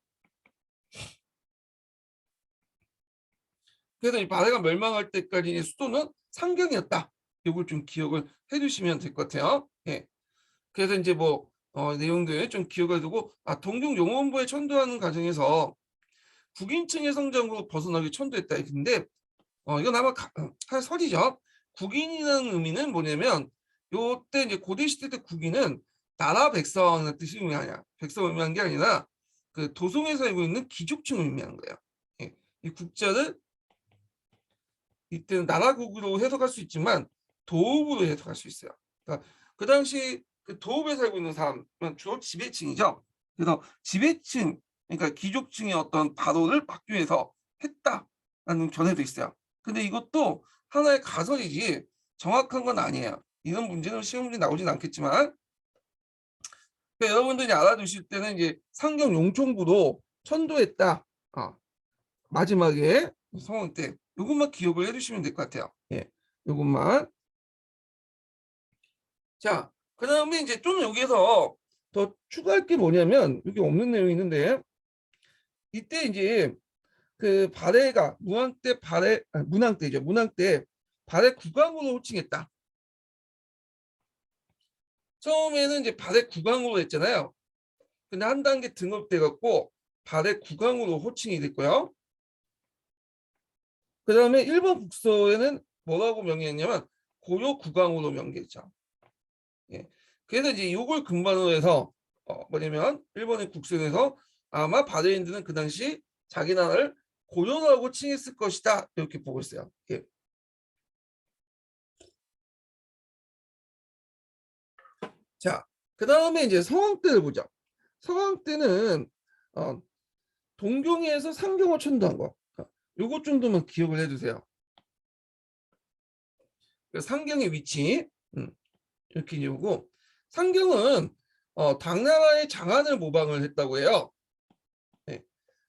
A: 그래서 이 바다가 멸망할 때까지 수도는 상경이었다. 이걸 좀 기억을 해두시면 될 것 같아요. 예. 그래서 이제 뭐 내용들 좀 기억을 두고 동경 용원부에 천도하는 과정에서 국인층의 성장으로 벗어나기 천도했다. 근데 이건 아마 한 설이죠. 국인이라는 의미는 뭐냐면 요때 이제 고대 시대 때 국인은 나라 백성의 뜻이 의미하냐 백성을 의미한 게 아니라 그 도성에 살고 있는 귀족층을 의미하는 거예요. 예. 이 국자를 이때는 나라국으로 해석할 수 있지만 도읍으로 해석할 수 있어요. 그러니까 그 당시 그 도읍에 살고 있는 사람은 주로 지배층이죠. 그래서 지배층 그러니까 귀족층의 어떤 바로를 막기 위해서 했다라는 견해도 있어요. 근데 이것도 하나의 가설이지 정확한 건 아니에요. 이런 문제는 시험 문제 나오진 않겠지만 그러니까 여러분들이 알아두실 때는 이제 상경 용총부도 천도했다. 마지막에 성원 때 이것만 기억을 해두시면 될 것 같아요. 예, 이것만. 자, 그 다음에 이제 좀 여기서 더 추가할 게 뭐냐면 여기 없는 내용이 있는데 이때 이제 그 발해가 문왕 때 문왕 때죠. 문왕 때 발해 국왕으로 호칭했다. 처음에는 이제 발해 국왕으로 했잖아요. 근데 한 단계 등업돼 갖고 발해 국왕으로 호칭이 됐고요. 그 다음에 일본 국서에는 뭐라고 명기했냐면 고려 국왕으로 명기했죠. 예. 그래서 이제 이걸 근반으로 해서 뭐냐면 일본의 국서에서 아마 바레인들은 그 당시 자기 나라를 고려라고 칭했을 것이다 이렇게 보고 있어요. 예. 자, 그 다음에 이제 성왕 때를 보자. 성왕 때는 동경에서 상경을 천도한 거. 요것 정도만 기억을 해주세요. 상경의 위치 이렇게 이제 보고 상경은 당나라의 장안을 모방을 했다고 해요. 네.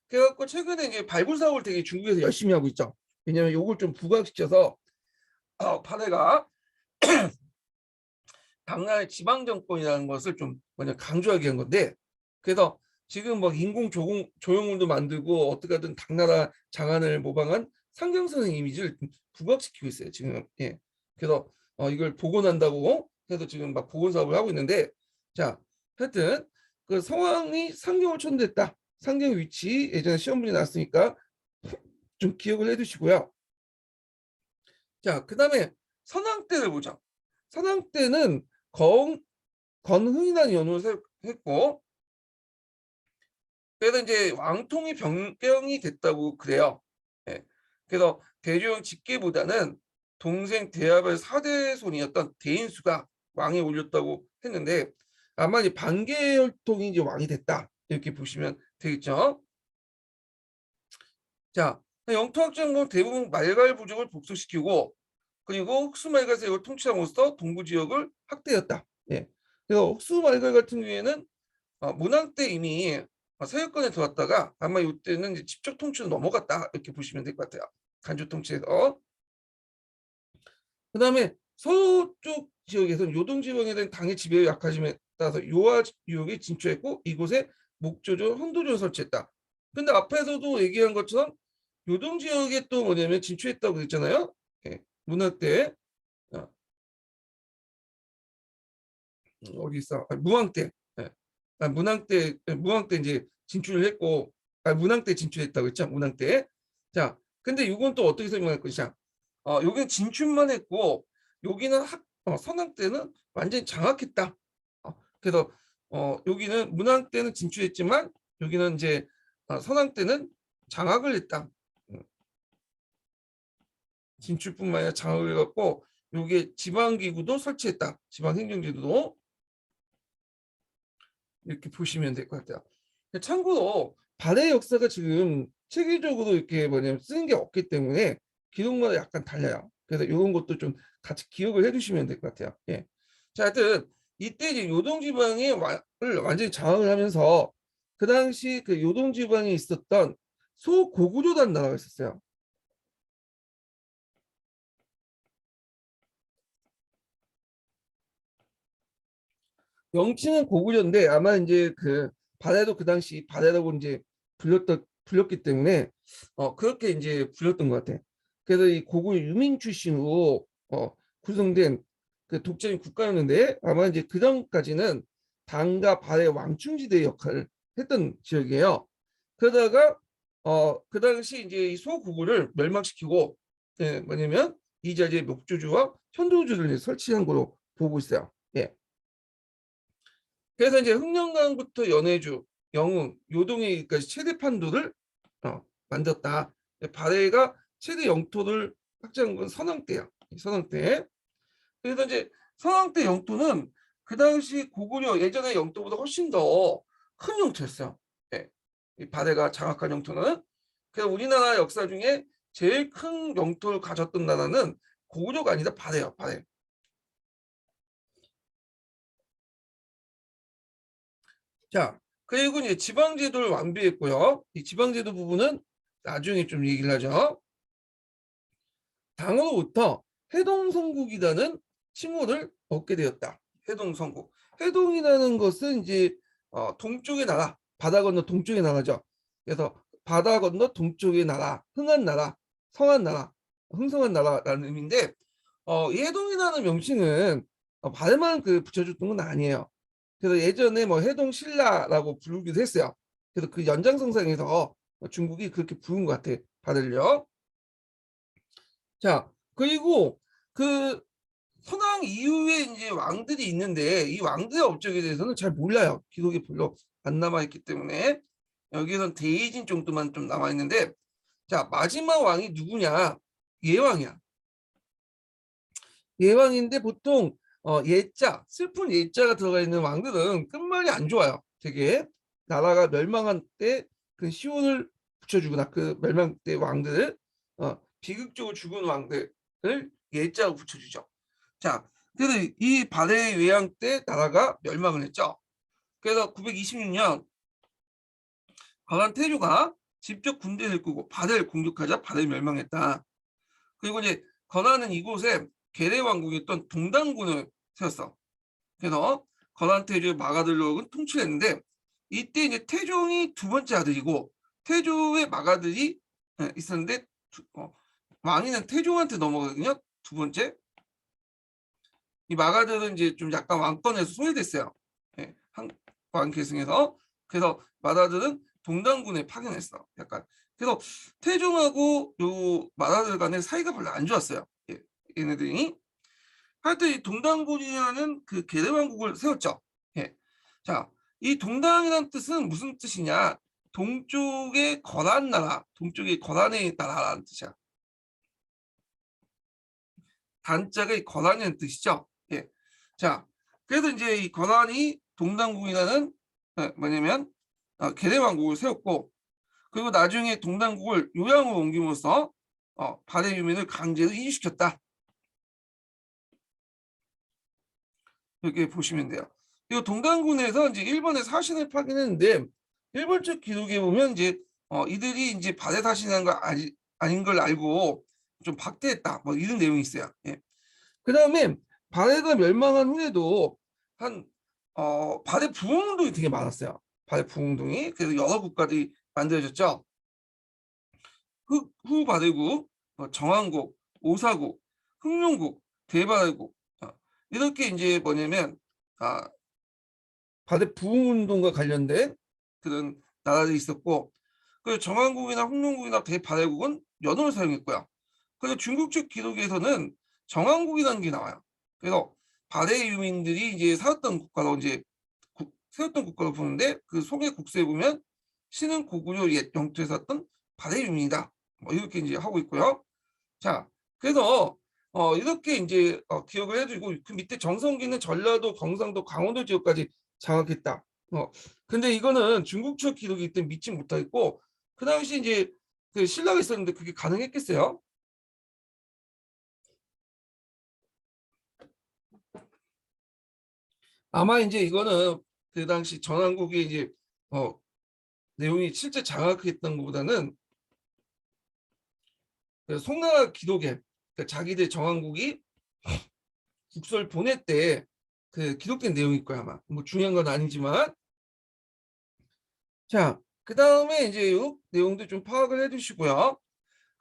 A: 그래갖고 최근에 이제 발굴 사업을 되게 중국에서 열심히 하고 있죠. 왜냐하면 요걸 좀 부각시켜서 파대가 당나라의 지방 정권이라는 것을 좀 뭐냐 강조하게 한 건데 그래서 지금 뭐 인공 조형물도 만들고 어떻게든 당나라 장안을 모방한 상경선생 이미지를 부각시키고 있어요 지금. 예. 그래서 이걸 복원한다고 해서 지금 막 복원 사업을 하고 있는데 자 하여튼 그 성왕이 상경을 천도했다. 상경 위치 예전에 시험 문제 나왔으니까 좀 기억을 해두시고요. 자 그다음에 선왕 때를 보자. 선왕 때는 건흥이라는 연호를 했고 그래서 이제 왕통이 변경이 됐다고 그래요. 예. 그래서 대조영 직계보다는 동생 대합의 4대손이었던 대인수가 왕에 올렸다고 했는데 아마 이제 반계혈통이 이제 왕이 됐다 이렇게 보시면 되겠죠. 자 영토학장군 대부분 말갈 부족을 복수시키고 그리고 흑수말갈에서 이걸 통치함으로써 동부 지역을 확대했다. 예. 그래서 흑수말갈 같은 경우에는 문왕 때 이미 서유권에 들어왔다가 아마 이때는 이제 직접 통치로 넘어갔다 이렇게 보시면 될 것 같아요. 간주 통치에서. 그다음에 서쪽 지역에서는 요동 지방에 대한 당의 지배의 약화심에 따라서 요하 유역에 진출했고 이곳에 목조조, 황도조를 설치했다. 근데 앞에서도 얘기한 것처럼 요동 지역에 또 뭐냐면 진출했다고 그랬잖아요. 예. 문왕 때 어디 있어? 무왕 때. 예. 무왕 때 이제 진출을 했고, 문왕 때 진출했다고 했죠. 문왕 때. 자, 근데 이건 또 어떻게 설명할 것이냐? 여기는 진출만 했고, 여기는 선왕 때는 완전히 장악했다. 그래서 여기는 문왕 때는 진출했지만 여기는 이제 선왕 때는 장악을 했다. 진출뿐만 아니라 장악을 해갖고 여기에 지방기구도 설치했다. 지방행정제도도 이렇게 보시면 될 것 같아요. 참고로 발해 역사가 지금 체계적으로 이렇게 뭐냐면 쓰는 게 없기 때문에 기록마다 약간 달라요. 그래서 이런 것도 좀 같이 기억을 해주시면 될 것 같아요. 예. 자, 하여튼 이때 이제 요동지방을 완전히 장악을 하면서 그 당시 그 요동지방에 있었던 소고구려단 나라가 있었어요. 명칭은 고구려인데 아마 이제 그 발해도 그 당시 발해라고 이제 불렸기 때문에 그렇게 이제 불렸던 것 같아. 그래서 이 고구려 유민 출신으로 구성된 그 독재적인 국가였는데 아마 이제 그 전까지는 당과 발해 왕충지대 역할을 했던 지역이에요. 그러다가 그 당시 이제 이 소고구를 멸망시키고 뭐냐면 이 자리에 목조주와 현도주를 설치한 걸로 보고 있어요. 예. 그래서 이제 흑령강부터 연해주, 영흥, 요동에까지 최대 판도를 만졌다. 발해가 최대 영토를 확장한 건 선왕 때야. 선왕 때. 그래서 이제 선왕 때 영토는 그 당시 고구려 예전의 영토보다 훨씬 더 큰 영토였어요. 예. 이 발해가 장악한 영토는. 그래서 우리나라 역사 중에 제일 큰 영토를 가졌던 나라는 고구려가 아니다 발해요. 발해. 자, 그리고 이제 지방제도를 완비했고요. 이 지방제도 부분은 나중에 좀 얘기를 하죠. 당으로부터 해동성국이라는 칭호를 얻게 되었다. 해동성국. 해동이라는 것은 이제 동쪽의 나라, 바다 건너 동쪽의 나라죠. 그래서 바다 건너 동쪽의 나라, 흥한 나라, 성한 나라, 흥성한 나라라는 의미인데 이 해동이라는 명칭은 발만 그 붙여줬던 건 아니에요. 그래서 예전에 뭐 해동 신라라고 부르기도 했어요. 그래서 그 연장선상에서 중국이 그렇게 부른 것 같아, 발을요. 자, 그리고 그 선왕 이후에 이제 왕들이 있는데 이 왕들의 업적에 대해서는 잘 몰라요. 기록이 별로 안 남아 있기 때문에 여기서는 대이진 정도만 좀 남아 있는데, 자, 마지막 왕이 누구냐? 예왕이야. 예왕인데 보통 예자, 슬픈 예자가 들어가 있는 왕들은 끝말이 안 좋아요. 되게 나라가 멸망한 때 그 시온을 붙여주거나 그 멸망 때 왕들을 비극적으로 죽은 왕들을 예자로 붙여주죠. 자, 그래서 이 발해 외양 때 나라가 멸망을 했죠. 그래서 926년 가만 태조가 직접 군대를 꾸고 발해를 공격하자 발해 멸망했다. 그리고 이제 건하는 이곳에 계례 왕국이었던 동당군을 세웠어. 그래서 건한 태조의 마가들록은 통치했는데 이때 이제 태종이 두 번째 아들이고 태조의 마가들이 있었는데 왕위는 태종한테 넘어가거든요. 두 번째. 이 마가들은 이제 좀 약간 왕권에서 소외됐어요. 예, 왕 계승에서. 그래서 마가들은 동당군에 파견했어. 약간. 그래서 태종하고 요 마가들 간의 사이가 별로 안 좋았어요. 예, 얘네들이. 하여튼 이 동당군이라는 그 계례왕국을 세웠죠. 예. 자, 이 동당이라는 뜻은 무슨 뜻이냐? 동쪽의 거란 나라, 동쪽의 거란의 나라라는 뜻이야. 단자가 이 거란이라는 뜻이죠. 예. 자, 그래서 이제 이 거란이 동당국이라는 뭐냐면 계례왕국을 세웠고, 그리고 나중에 동당국을 요양으로 옮김으로써 발해 유민을 강제로 이주시켰다. 이렇게 보시면 돼요. 이 동당군에서 이제 일본에 사신을 파견했는데 일본 측 기록에 보면 이제 이들이 이제 발해 사신한 거 아닌 걸 알고 좀 박대했다. 뭐 이런 내용이 있어요. 예. 그다음에 발해가 멸망한 후에도 한 발해 부흥운동이 되게 많았어요. 발해 부흥운동이. 그래서 여러 국가들이 만들어졌죠. 후 발해국, 정한국, 오사국, 흥룡국, 대발해국 이렇게 이제 뭐냐면 발해 부흥운동과 관련된 그런 나라들이 있었고, 그리고 정한국이나 흥룡국이나 대발해국은 연호를 사용했고요. 그리고 중국 측 기록에서는 정한국이라는 게 나와요. 그래서 발해 유민들이 이제 살았던 국가로 이제 세웠던 국가로 보는데 그 송해 국서에 보면 신은 고구려 옛 영토에 살았던 발해 유민이다. 뭐 이렇게 이제 하고 있고요. 자, 그래서 이렇게 이제 기억을 해주고 그 밑에 정성기는 전라도, 경상도, 강원도 지역까지 장악했다. 근데 이거는 중국 측 기록이기 때문에 믿지 못하겠고 그 당시 이제 그 신라가 있었는데 그게 가능했겠어요? 아마 이제 이거는 그 당시 전한국이 이제 내용이 실제 장악했던 것보다는 그 송나라 기록에 그러니까 자기들 정한국이 국서를 보냈대 그 기록된 내용일 거야 아마. 뭐 중요한 건 아니지만. 자, 그 다음에 이제 이 내용도 좀 파악을 해두시고요.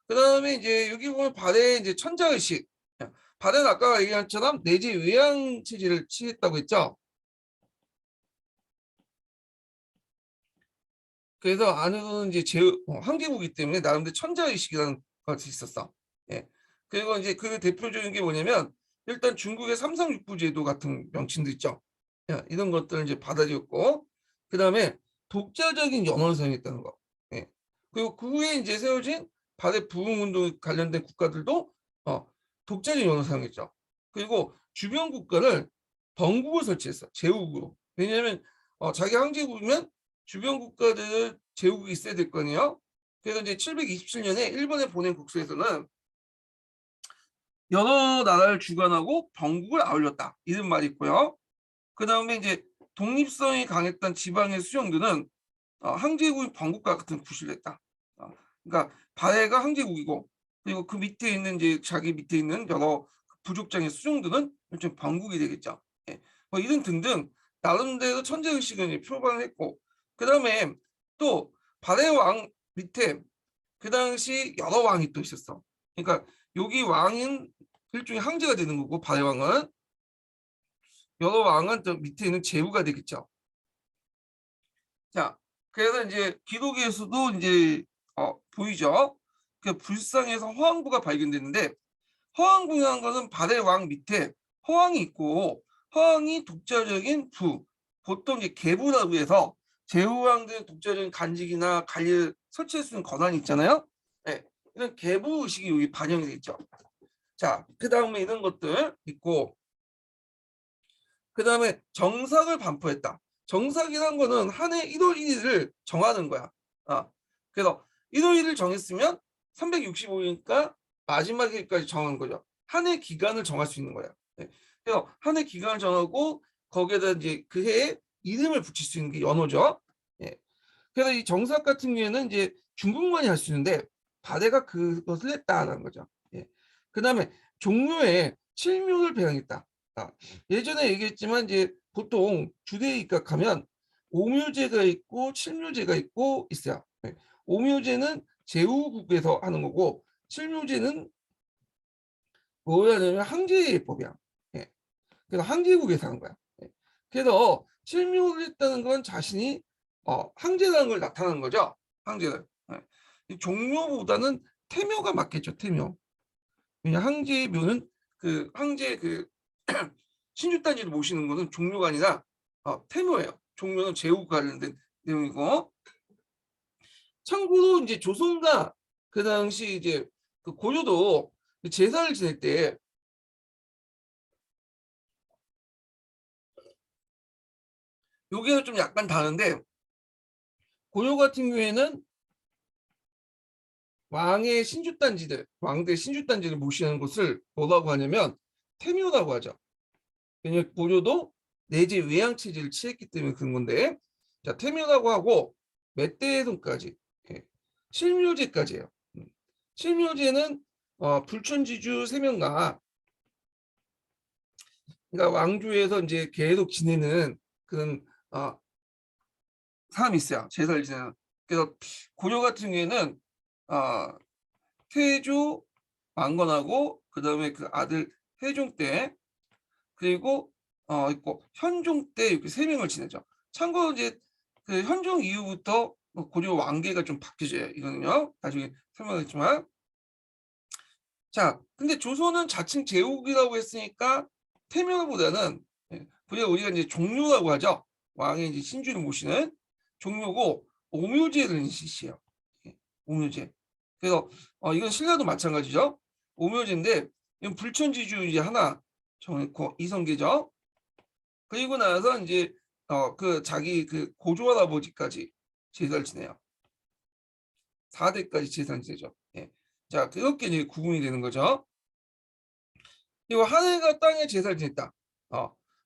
A: 그 다음에 이제 여기 보면 발해 이제 천자의식. 발해는 아까 얘기한 것처럼 내지 외양 체제를 취했다고 했죠. 그래서 안으로는 이제 한계국이기 때문에 나름대로 천자의식이라는 것이 있었어. 예. 그리고 이제 그 대표적인 게 뭐냐면 일단 중국의 삼상육부 제도 같은 명칭도 있죠. 예, 이런 것들을 이제 받아들였고, 그 다음에 독자적인 연원을 사용했다는 거. 예. 그리고 그 후에 이제 세워진 발해 부흥운동 관련된 국가들도 독자적인 연원을 사용했죠. 그리고 주변 국가를 번국을 설치했어. 제국으로. 왜냐하면 자기 황제국이면 주변 국가들 제국이 있어야 될 거 아니에요. 그래서 이제 727년에 일본에 보낸 국서에서는 여러 나라를 주관하고 번국을 아울렸다. 이런 말이 있고요. 그 다음에 이제 독립성이 강했던 지방의 수령들은 황제국이 번국과 같은 구실을 했다. 그러니까 발해가 황제국이고 그리고 그 밑에 있는 이제 자기 밑에 있는 여러 부족장의 수령들은 일종 번국이 되겠죠. 예. 뭐 이런 등등 나름대로 천재의식을 표방을 했고, 그 다음에 또 발해 왕 밑에 그 당시 여러 왕이 또 있었어. 그러니까 여기 왕은 일종의 황제가 되는 거고 발해 왕은 여러 왕은 또 밑에 있는 제후가 되겠죠. 자, 그래서 이제 기록에서도 이제 보이죠. 그 불상에서 허황부가 발견됐는데 허황부라는 것은 발해 왕 밑에 허황이 있고 허황이 독자적인 부, 보통 이제 계부라고 해서 제후왕들은 독자적인 간직이나 관리를 설치할 수 있는 권한이 있잖아요. 네, 이런 계부 의식이 여기 반영이 되죠. 자, 그 다음에 이런 것들 있고 그 다음에 정삭을 반포했다. 정삭이란 거는 한 해 1월 1일을 정하는 거야. 그래서 1월 1일 정했으면 365일이니까 마지막 일까지 정하는 거죠. 한 해 기간을 정할 수 있는 거야. 네. 그래서 한 해 기간을 정하고 거기에다 이제 그 해에 이름을 붙일 수 있는 게 연호죠. 예. 그래서 이 정삭 같은 경우에는 이제 중국만이 할 수 있는데 바대가 그것을 했다라는 거죠. 예. 그 다음에 종묘에 칠묘를 배양했다. 예전에 얘기했지만 이제 보통 주대에 입각하면 오묘제가 있고 칠묘제가 있고 있어요. 네. 오묘제는 제후국에서 하는 거고 칠묘제는 뭐냐면 항제법이야. 예. 그래서 항제국에서 하는 거야. 예. 그래서 칠묘를 했다는 건 자신이 항제라는 걸 나타내는 거죠. 항제를. 예. 이 종묘보다는 태묘가 맞겠죠. 태묘. 왜냐 항제의 묘는 그 항제 그 신주단지를 모시는 것은 종묘가 아니라 태묘예요. 종묘는 제후 관련된 내용이고 참고로 이제 조선과 그 당시 이제 그 고려도 제사를 지낼 때 여기는 좀 약간 다른데 고려 같은 경우에는 왕의 신주단지들, 왕대 신주단지를 모시는 곳을 뭐라고 하냐면 태묘라고 하죠. 왜냐면 고려도 내재 외양 체제를 취했기 때문에 그런 건데 자 태묘라고 하고 멧대동까지 예. 칠묘제까지예요. 칠묘제는 불천지주 세명가 그러니까 왕조에서 이제 계속 지내는 그런 사람이 있어요. 제사를 지내는. 그래서 고려 같은 경우에는 태조 왕건하고 그 다음에 그 아들 태종 때 그리고 있고 현종 때 이렇게 세 명을 지내죠. 참고로 이제 그 현종 이후부터 고려 왕계가 좀 바뀌어져요. 이거는요. 나중에 설명하겠지만. 자, 근데 조선은 자칭 제국이라고 했으니까 태묘보다는 우리가 이제 종묘라고 하죠. 왕의 이제 신주를 모시는 종묘고 오묘제를 시시해요. 오묘제. 그래서 이건 신라도 마찬가지죠. 오묘제인데 이건 불천지주 이제 하나 정했고 이성계죠. 그리고 나서 이제 그 자기 그 고조 할아버지까지 제사를 지내요. 4대까지 제사를 지내죠. 예. 자, 그렇게 이제 구분이 되는 거죠. 그리고 하늘과 땅에 제사를 지냈다.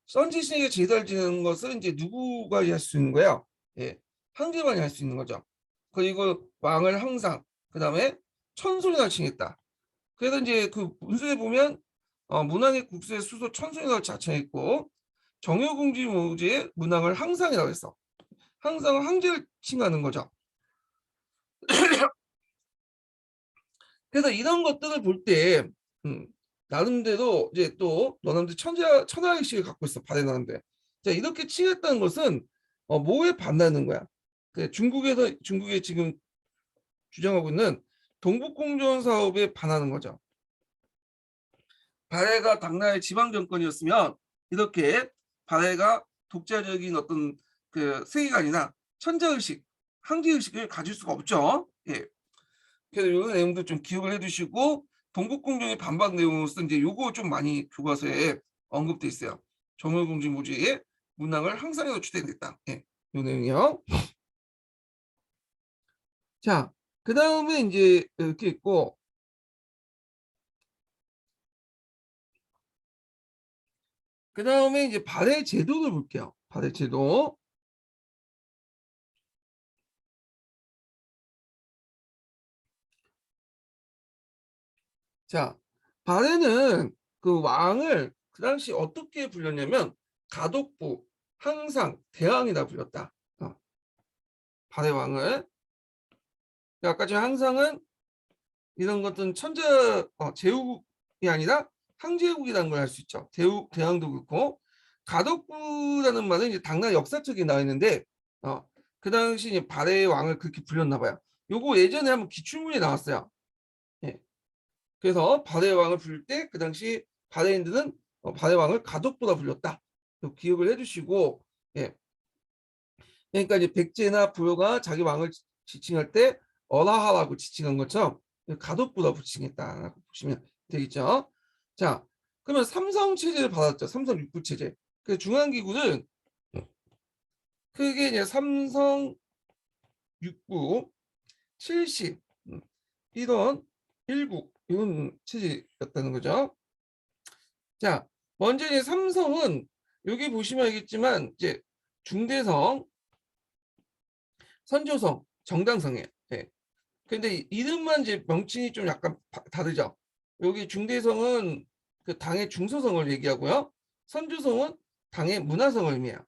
A: 선지신에게 제사를 지내는 것은 이제 누구가 할 수 있는 거예요? 예, 황제만이 할 수 있는 거죠. 그리고 왕을 항상 그다음에 천손이라 칭했다. 그래서 이제 그 문서에 보면 문왕의 국수의 수소 천손이라고 자칭했고 정효궁지 모지의 문왕을 항상이라고 했어. 항상은 황제를 칭하는 거죠. 그래서 이런 것들을 볼 때 나름대로 이제 또 너네들 천하의식을 갖고 있어 발해나는데 자 이렇게 칭했다는 것은 뭐에 반하는 거야? 그 중국에 지금 주장하고 있는 동북공정 사업에 반하는 거죠. 발해가 당나라의 지방 정권이었으면 이렇게 발해가 독자적인 어떤 그 세계관이나 천자의식, 항제의식을 가질 수가 없죠. 예. 그래서 이런 내용도 좀 기억을 해두시고 동국공정의 반박 내용으로서 이제 요거 좀 많이 교과서에 언급돼 있어요. 정월공주 모주의 문항을 항상 해서 추대됐다. 예, 요 내용이요. 자, 그 다음에 이제 이렇게 있고 그 다음에 이제 발해 제도를 볼게요. 발해 제도. 자, 발해는 그 왕을 그 당시 어떻게 불렸냐면 가독부, 항상, 대왕이다 불렸다. 발해 왕을. 아까 전에 항상은 이런 것들은 제후국이 아니라 항제국이라는 걸 알 수 있죠. 대항도 그렇고 가덕부라는 말은 이제 당나라 역사책에 나와 있는데 그 당시 이제 발해의 왕을 그렇게 불렸나 봐요. 요거 예전에 한번 기출문에 나왔어요. 예. 그래서 발해의 왕을 부를 때 그 당시 발해인들은 발해 왕을 가덕부라 불렸다. 기억을 해주시고 예. 그러니까 이제 백제나 부여가 자기 왕을 지칭할 때 어라하라고 지칭한 것처럼 가덕부라 지칭했다라고 보시면 되겠죠. 자, 그러면 삼성 체제를 받았죠. 삼성 육부 체제. 그 중앙기구는 크게 이제 삼성 육부 70 이런 일국 이런 체제였다는 거죠. 자, 먼저 이제 삼성은 여기 보시면 알겠지만 이제 중대성, 선조성, 정당성이에요. 네. 근데 이름만 이제 명칭이 좀 약간 다르죠. 여기 중대성은 그 당의 중소성을 얘기하고요. 선조성은 당의 문화성을 의미해요.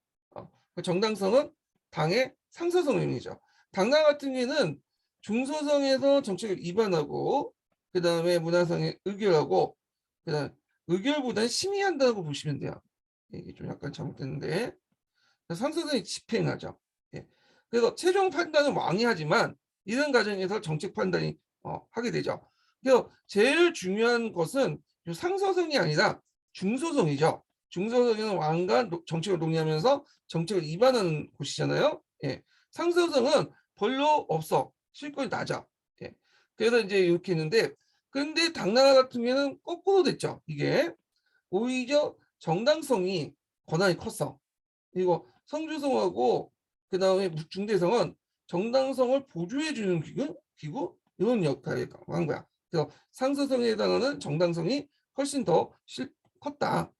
A: 그 정당성은 당의 상서성을 의미죠. 당당 같은 경우는 중소성에서 정책을 위반하고 그 다음에 문화성에 의결하고 그 다음 의결보다는 심의한다고 보시면 돼요. 이게 좀 약간 잘못됐는데 상서성이 집행하죠. 예. 그래서 최종 판단은 왕이 하지만 이런 과정에서 정책 판단이 하게 되죠. 그래서 제일 중요한 것은 상서성이 아니라 중소성이죠. 중소성에는 왕과 정책을 논의하면서 정책을 위반하는 곳이잖아요. 예. 상서성은 별로 없어. 실권이 낮아. 예. 그래서 이제 이렇게 했는데 근데 당나라 같은 경우에는 거꾸로 됐죠. 이게 오히려 정당성이 권한이 컸어. 그리고 성주성하고 그 다음에 중대성은 정당성을 보조해주는 기구 이런 역할을 한 거야. 그래서 상서성에 해당하는 정당성이 훨씬 더 컸다.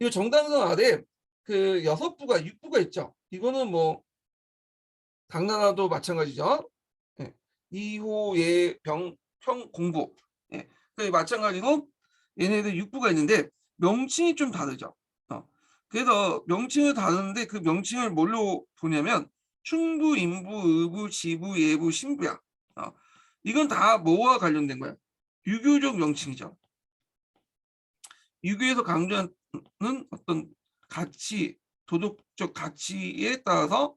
A: 이 정당성 아래 그 6부가 6부가 있죠. 이거는 뭐 당나라도 마찬가지죠. 예. 이호, 예, 병, 평, 공부. 예. 마찬가지로 얘네들 6부가 있는데 명칭이 좀 다르죠. 그래서 명칭을 다르는데 그 명칭을 뭘로 보냐면 충부, 인부, 의부, 지부, 예부, 신부야. 이건 다 뭐와 관련된 거야? 유교적 명칭이죠. 유교에서 강조하는 어떤 가치, 도덕적 가치에 따라서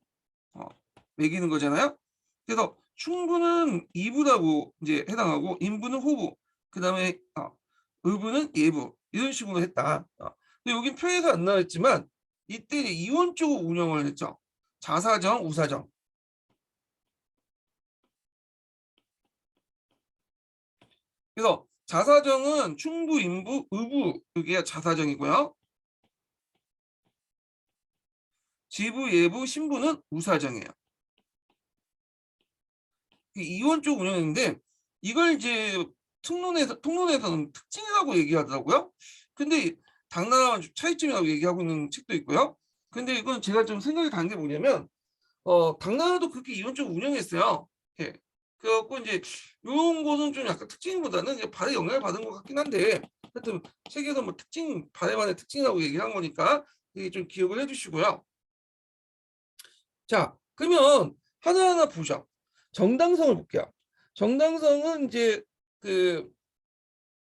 A: 매기는 거잖아요. 그래서 충부는 이부라고 이제 해당하고 인부는 호부, 그 다음에 의부는 예부 이런 식으로 했다. 근데 여긴 표에서 안 나왔지만 이때 이원적으로 운영을 했죠. 자사정, 우사정. 그래서 자사정은 충부, 인부, 의부 여기가 자사정이고요. 지부, 예부, 신부는 우사정이에요. 이원적 운영인데 이걸 이제 통론에서는 특징이라고 얘기하더라고요. 근데 당나라와 차이점이라고 얘기하고 있는 책도 있고요. 근데 이건 제가 좀 생각이 다른 게 뭐냐면 당나라도 그렇게 이원적으로 운영했어요. 예. 그래갖고 이제 이런 거는 좀 약간 특징보다는 발해 영향을 받은 것 같긴 한데 하여튼 책에서 뭐 발해만의 특징이라고 얘기를 한 거니까 이게 좀 기억을 해주시고요. 자, 그러면 하나하나 보죠. 정당성을 볼게요. 정당성은 이제 그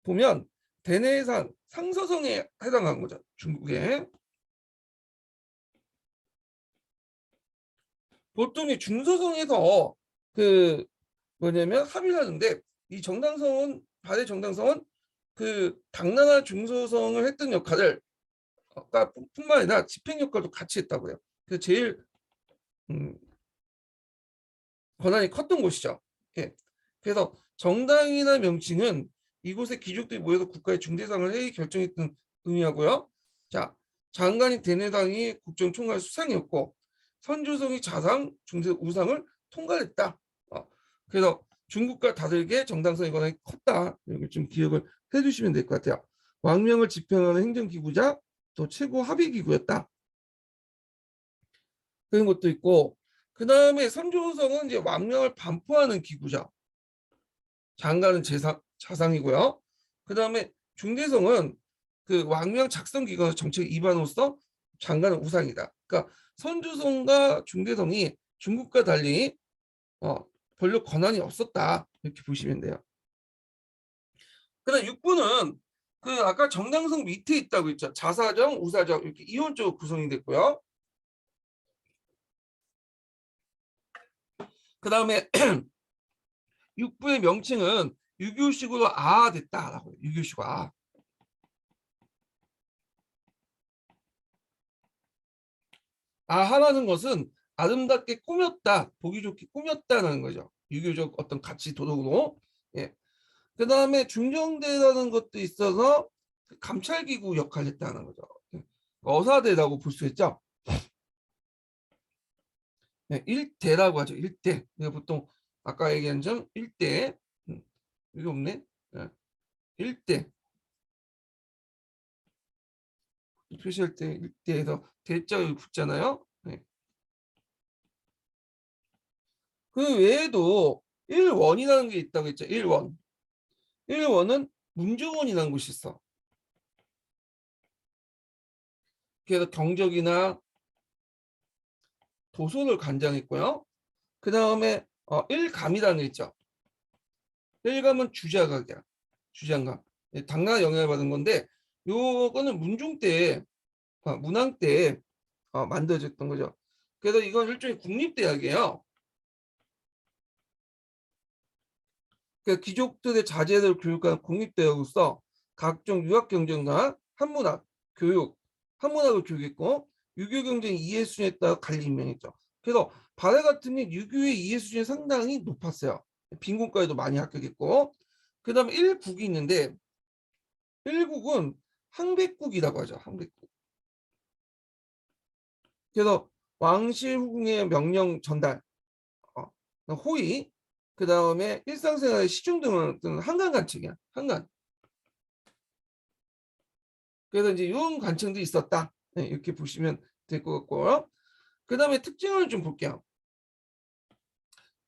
A: 보면 대내산 상서성에 해당하는 거죠. 중국에. 보통 이 중서성에서 그 뭐냐면 합의를 하는데 이 정당성은 발해 정당성은 그 당나라 중서성을 했던 역할을 뿐만 아니라 집행 역할도 같이 했다고요. 그 제일 권한이 컸던 곳이죠. 예. 그래서 정당이나 명칭은 이곳의 귀족들이 모여서 국가의 중대상을 회의 결정했던 의미하고요. 자, 장관이 대내당이 국정총괄 수상이었고 선조성이 자상, 중대 우상을 통과했다. 그래서 중국과 다르게 정당성의 권한이 컸다. 이걸 좀 기억을 해주시면 될 것 같아요. 왕명을 집행하는 행정기구자 또 최고 합의기구였다. 그런 것도 있고 그 다음에 선조성은 이제 왕명을 반포하는 기구죠. 장관은 자상이고요. 그 다음에 중대성은 그 왕명 작성 기관 정책 위반으로서 장관은 우상이다. 그러니까 선조성과 중대성이 중국과 달리 권력 권한이 없었다. 이렇게 보시면 돼요. 그다음 육부는 그 아까 정당성 밑에 있다고 했죠. 자사정, 우사정 이렇게 이원적으로 구성이 됐고요. 그다음에 육부의 명칭은 유교식으로 아화됐다라고 해요. 유교식으로 아. 아하라는 것은 아름답게 꾸몄다, 보기 좋게 꾸몄다는 거죠. 유교적 어떤 가치 도덕으로. 예. 그 다음에 중정대라는 것도 있어서 감찰기구 역할을 했다는 거죠. 예. 어사대라고 볼 수 있죠. 예. 일대라고 하죠. 일대. 보통 아까 얘기한 점 일대. 이게 없네. 예. 일대. 표시할 때 일대에서 대자가 붙잖아요. 예. 그 외에도 일원이라는 게 있다고 했죠. 일원. 일원은 문조원이라는 곳이 있어. 그래서 경적이나 도서를 관장했고요. 그 다음에 일감이라는 게 있죠. 일감은 주자각이야. 주장각. 당나라 영향을 받은 건데 요거는 문종 때 문왕 때 만들어졌던 거죠. 그래서 이건 일종의 국립대학이에요. 그러니까 귀족들의 자제를 교육하는 국립대학으로서 각종 유학경쟁과 한문학, 교육, 한문학을 교육했고 유교 경쟁 이해 수준에 따라 관리 임명했죠. 그래서 바레 같은 게 유교의 이해 수준이 상당히 높았어요. 빈곤과에도 많이 합격했고 그 다음에 일국이 있는데 일국은 항백국이라고 하죠. 항백국. 그래서 왕실후궁의 명령 전달, 호의, 그 다음에 일상생활의 시중 등을 한간 관청이야. 한간. 그래서 이제 이런 관청도 있었다. 네, 이렇게 보시면 될 것 같고요. 그 다음에 특징을 좀 볼게요.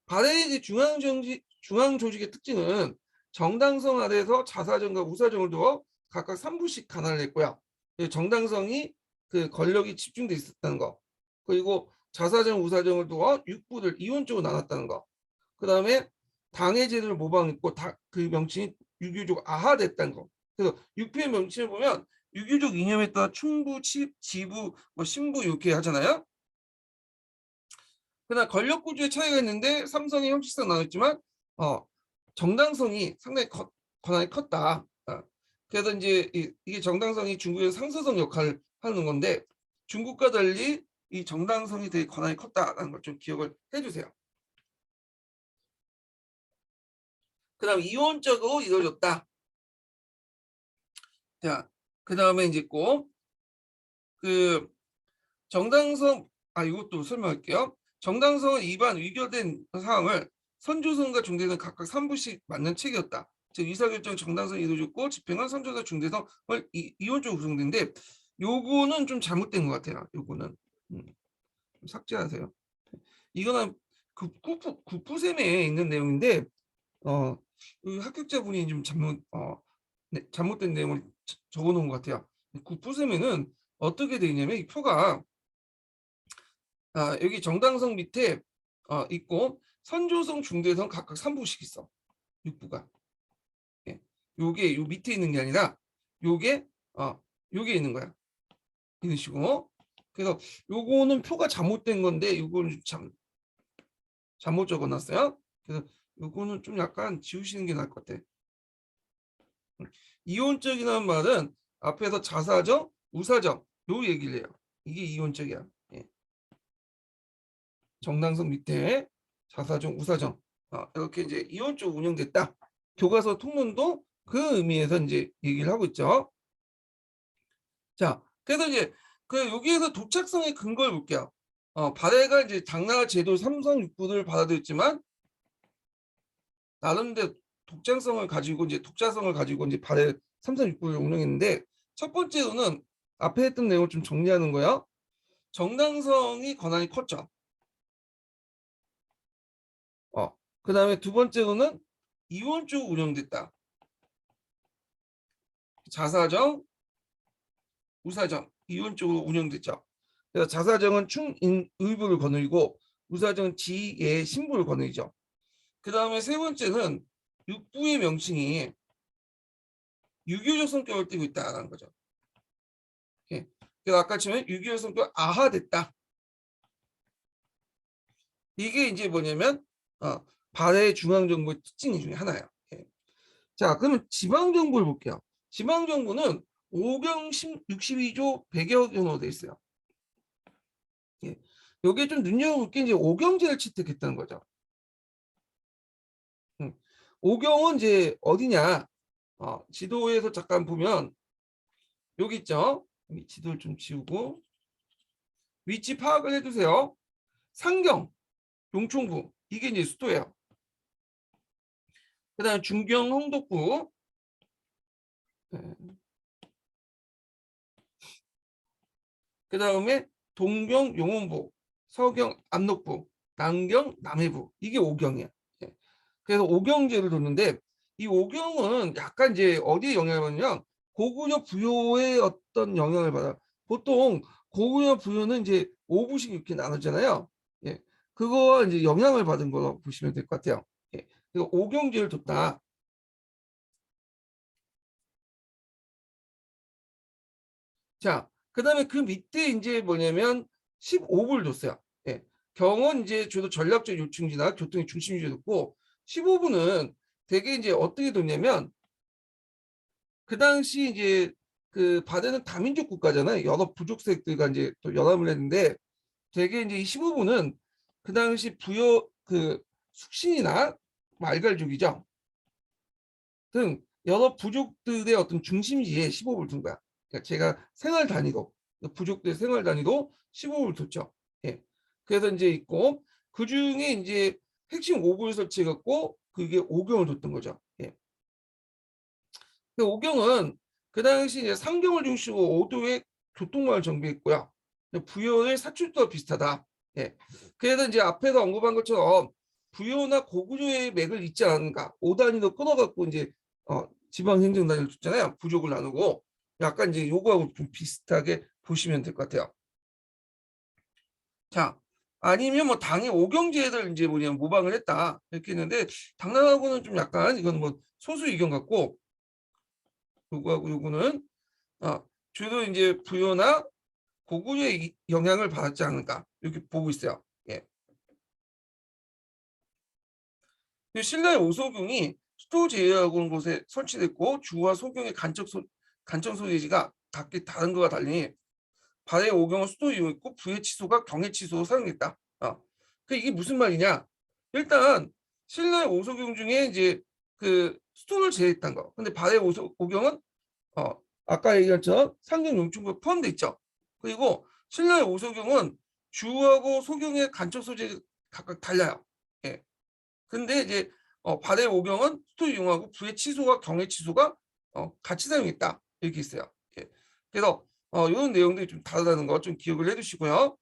A: 바레의 중앙 조직의 특징은 정당성 아래에서 자사정과 우사정을 두어 각각 3부씩 관할을 했고요. 정당성이 그 권력이 집중돼 있었다는 거. 그리고 자사정, 우사정을 두어 6부를 이원적으로 나눴다는 거. 그 다음에 당의 제도를 모방했고 그 명칭이 유교적 아하됐다는 거. 그래서 육표의 명칭을 보면 유교적 이념에 따라 충부, 지부, 신부 이렇게 하잖아요. 그러나 권력 구조의 차이가 있는데 삼성의 형식상 나눴지만 정당성이 상당히 권한이 컸다. 그래서 이제 이게 정당성이 중국의 상서성 역할을 하는 건데 중국과 달리 이 정당성이 되게 권한이 컸다라는 걸 좀 기억을 해주세요. 그다음 이원적으로 이루어졌다. 자, 그 다음에 이제 꼭 그 정당성 이것도 설명할게요. 정당성은 위반 위결된 사항을 선조성과 중대성 각각 3부씩 맞는 책이었다. 즉 의사결정 정당성이 이루어졌고 집행은 선조사 중대성을 이원적으로 구성된데 요거는 좀 잘못된 것 같아요. 요거는 좀 삭제하세요. 이거는 국부셈에 있는 내용인데 합격자분이 좀 잘못된 내용을 적어놓은 것 같아요. 국부셈에는 어떻게 되어 있냐면 이 표가 여기 정당성 밑에 있고 선조성, 중대성 각각 3부씩 있어. 6부가. 예. 요게 요 밑에 있는 게 아니라 요게 요게 있는 거야. 이런 식으로. 그래서 요거는 표가 잘못된 건데 요거는 참 잘못 적어놨어요. 그래서 요거는 좀 약간 지우시는 게 나을 것 같아. 이론적이라는 말은 앞에서 자사정, 우사정 요 얘기를 해요. 이게 이론적이야. 예. 정당성 밑에 자사정, 우사정 이렇게 이제 이론적으로 운영됐다. 교과서 통론도 그 의미에서 이제 얘기를 하고 있죠. 자, 그래서 이제 그 여기에서 독착성의 근거를 볼게요. 바레가 이제 당나라 제도 삼성육부를 받아들였지만 나름대로 독자성을 가지고 이제 바레 삼성육부를 운영했는데 첫 번째로는 앞에 했던 내용을 좀 정리하는 거야. 정당성이 권한이 컸죠. 그 다음에 두 번째로는 이원적으로 운영됐다. 자사정, 우사정 이원적으로 운영됐죠. 그래서 자사정은 충인의부를 거느리고 우사정은 지의 신부를 거느리죠. 그 다음에 세 번째는 육부의 명칭이 유교적 성격을 띠고 있다라는 거죠. 예. 그래서 아까 처음에 유교적 성격 아하됐다. 이게 이제 뭐냐면 발해 중앙정부의 특징 중에 하나예요. 예. 자, 그러면 지방정부를 볼게요. 지방정부는 5경 62조 100여 개로 돼 있어요. 예. 여기에 좀 눈여겨볼 게 이제 오경제를 채택했다는 거죠. 오경은 이제 어디냐? 지도에서 잠깐 보면 여기 있죠. 지도를 좀 지우고 위치 파악을 해두세요. 상경, 용충부 이게 이제 수도예요. 그다음 중경, 홍덕부, 그다음에 동경, 용원부, 서경, 압록부, 남경, 남해부 이게 오경이야. 예. 그래서 오경제를 뒀는데 이 오경은 약간 이제 어디에 영향을 받느냐? 고구려 부여의 어떤 영향을 받아. 보통 고구려 부여는 이제 5부씩 이렇게 나누잖아요. 예. 그거와 이제 영향을 받은 걸로 보시면 될 것 같아요. 예. 그래서 오경제를 뒀다. 자, 그다음에 그 밑에 이제 뭐냐면 15부를 뒀어요. 예. 경은 이제 주로 전략적 요충지나 교통의 중심지에 뒀고 15부는 되게 이제 어떻게 뒀냐면 그 당시 이제 그 바다는 다민족 국가잖아요. 여러 부족색들과 이제 또 연합을 했는데 되게 이제 이 15부는 그 당시 부여 그 숙신이나 말갈족이죠. 등 여러 부족들의 어떤 중심지에 15부를 둔 거야. 그러니까 제가 생활 단위로 부족들의 생활 단위로 15부를 뒀죠. 예. 그래서 이제 있고 그 중에 이제 핵심 5부를 설치해갖고 그게 오경을 뒀던 거죠. 예. 그 오경은 그 당시 이제 상경을 중심으로 5도의 교통망을 정비했고요. 부여의 사출도와 비슷하다. 예. 그래서 이제 앞에서 언급한 것처럼 부여나 고구려의 맥을 잇지 않은가 5단위로 끊어갖고 이제 지방 행정 단위를 줬잖아요. 부족을 나누고 약간 이제 요거하고 좀 비슷하게 보시면 될 것 같아요. 자, 아니면 뭐 당의 오경제를 이제 뭐냐면 모방을 했다 이렇게 했는데 당나라하고는 좀 약간 이건 뭐 소수 의견 같고 요거하고 요거는 주로 이제 부여나 고구려의 영향을 받지 않을까 이렇게 보고 있어요. 예. 신라의 오소경이 수도 제외하고 곳에 설치됐고 주와 소경의 간접 소재지가 각기 다른 것과 달리 발해 오경은 수도 이용했고 부의 치소가 경의 치소로 사용했다. 그 이게 무슨 말이냐? 일단 신라의 오소경 중에 이제 그 수도를 제외했던 거. 근데 발해 오경은 아까 얘기한 것처럼 상경 용충부에 포함되어 있죠. 그리고 신라의 오소경은 주하고 소경의 간접 소재 각각 달라요. 예. 근데 이제 발해 오경은 수도 이용하고 부의 치소와 경의 치소가 같이 사용했다. 이렇게 있어요. 예. 그래서 이런 내용들이 좀 다르다는 거 좀 기억을 해두시고요.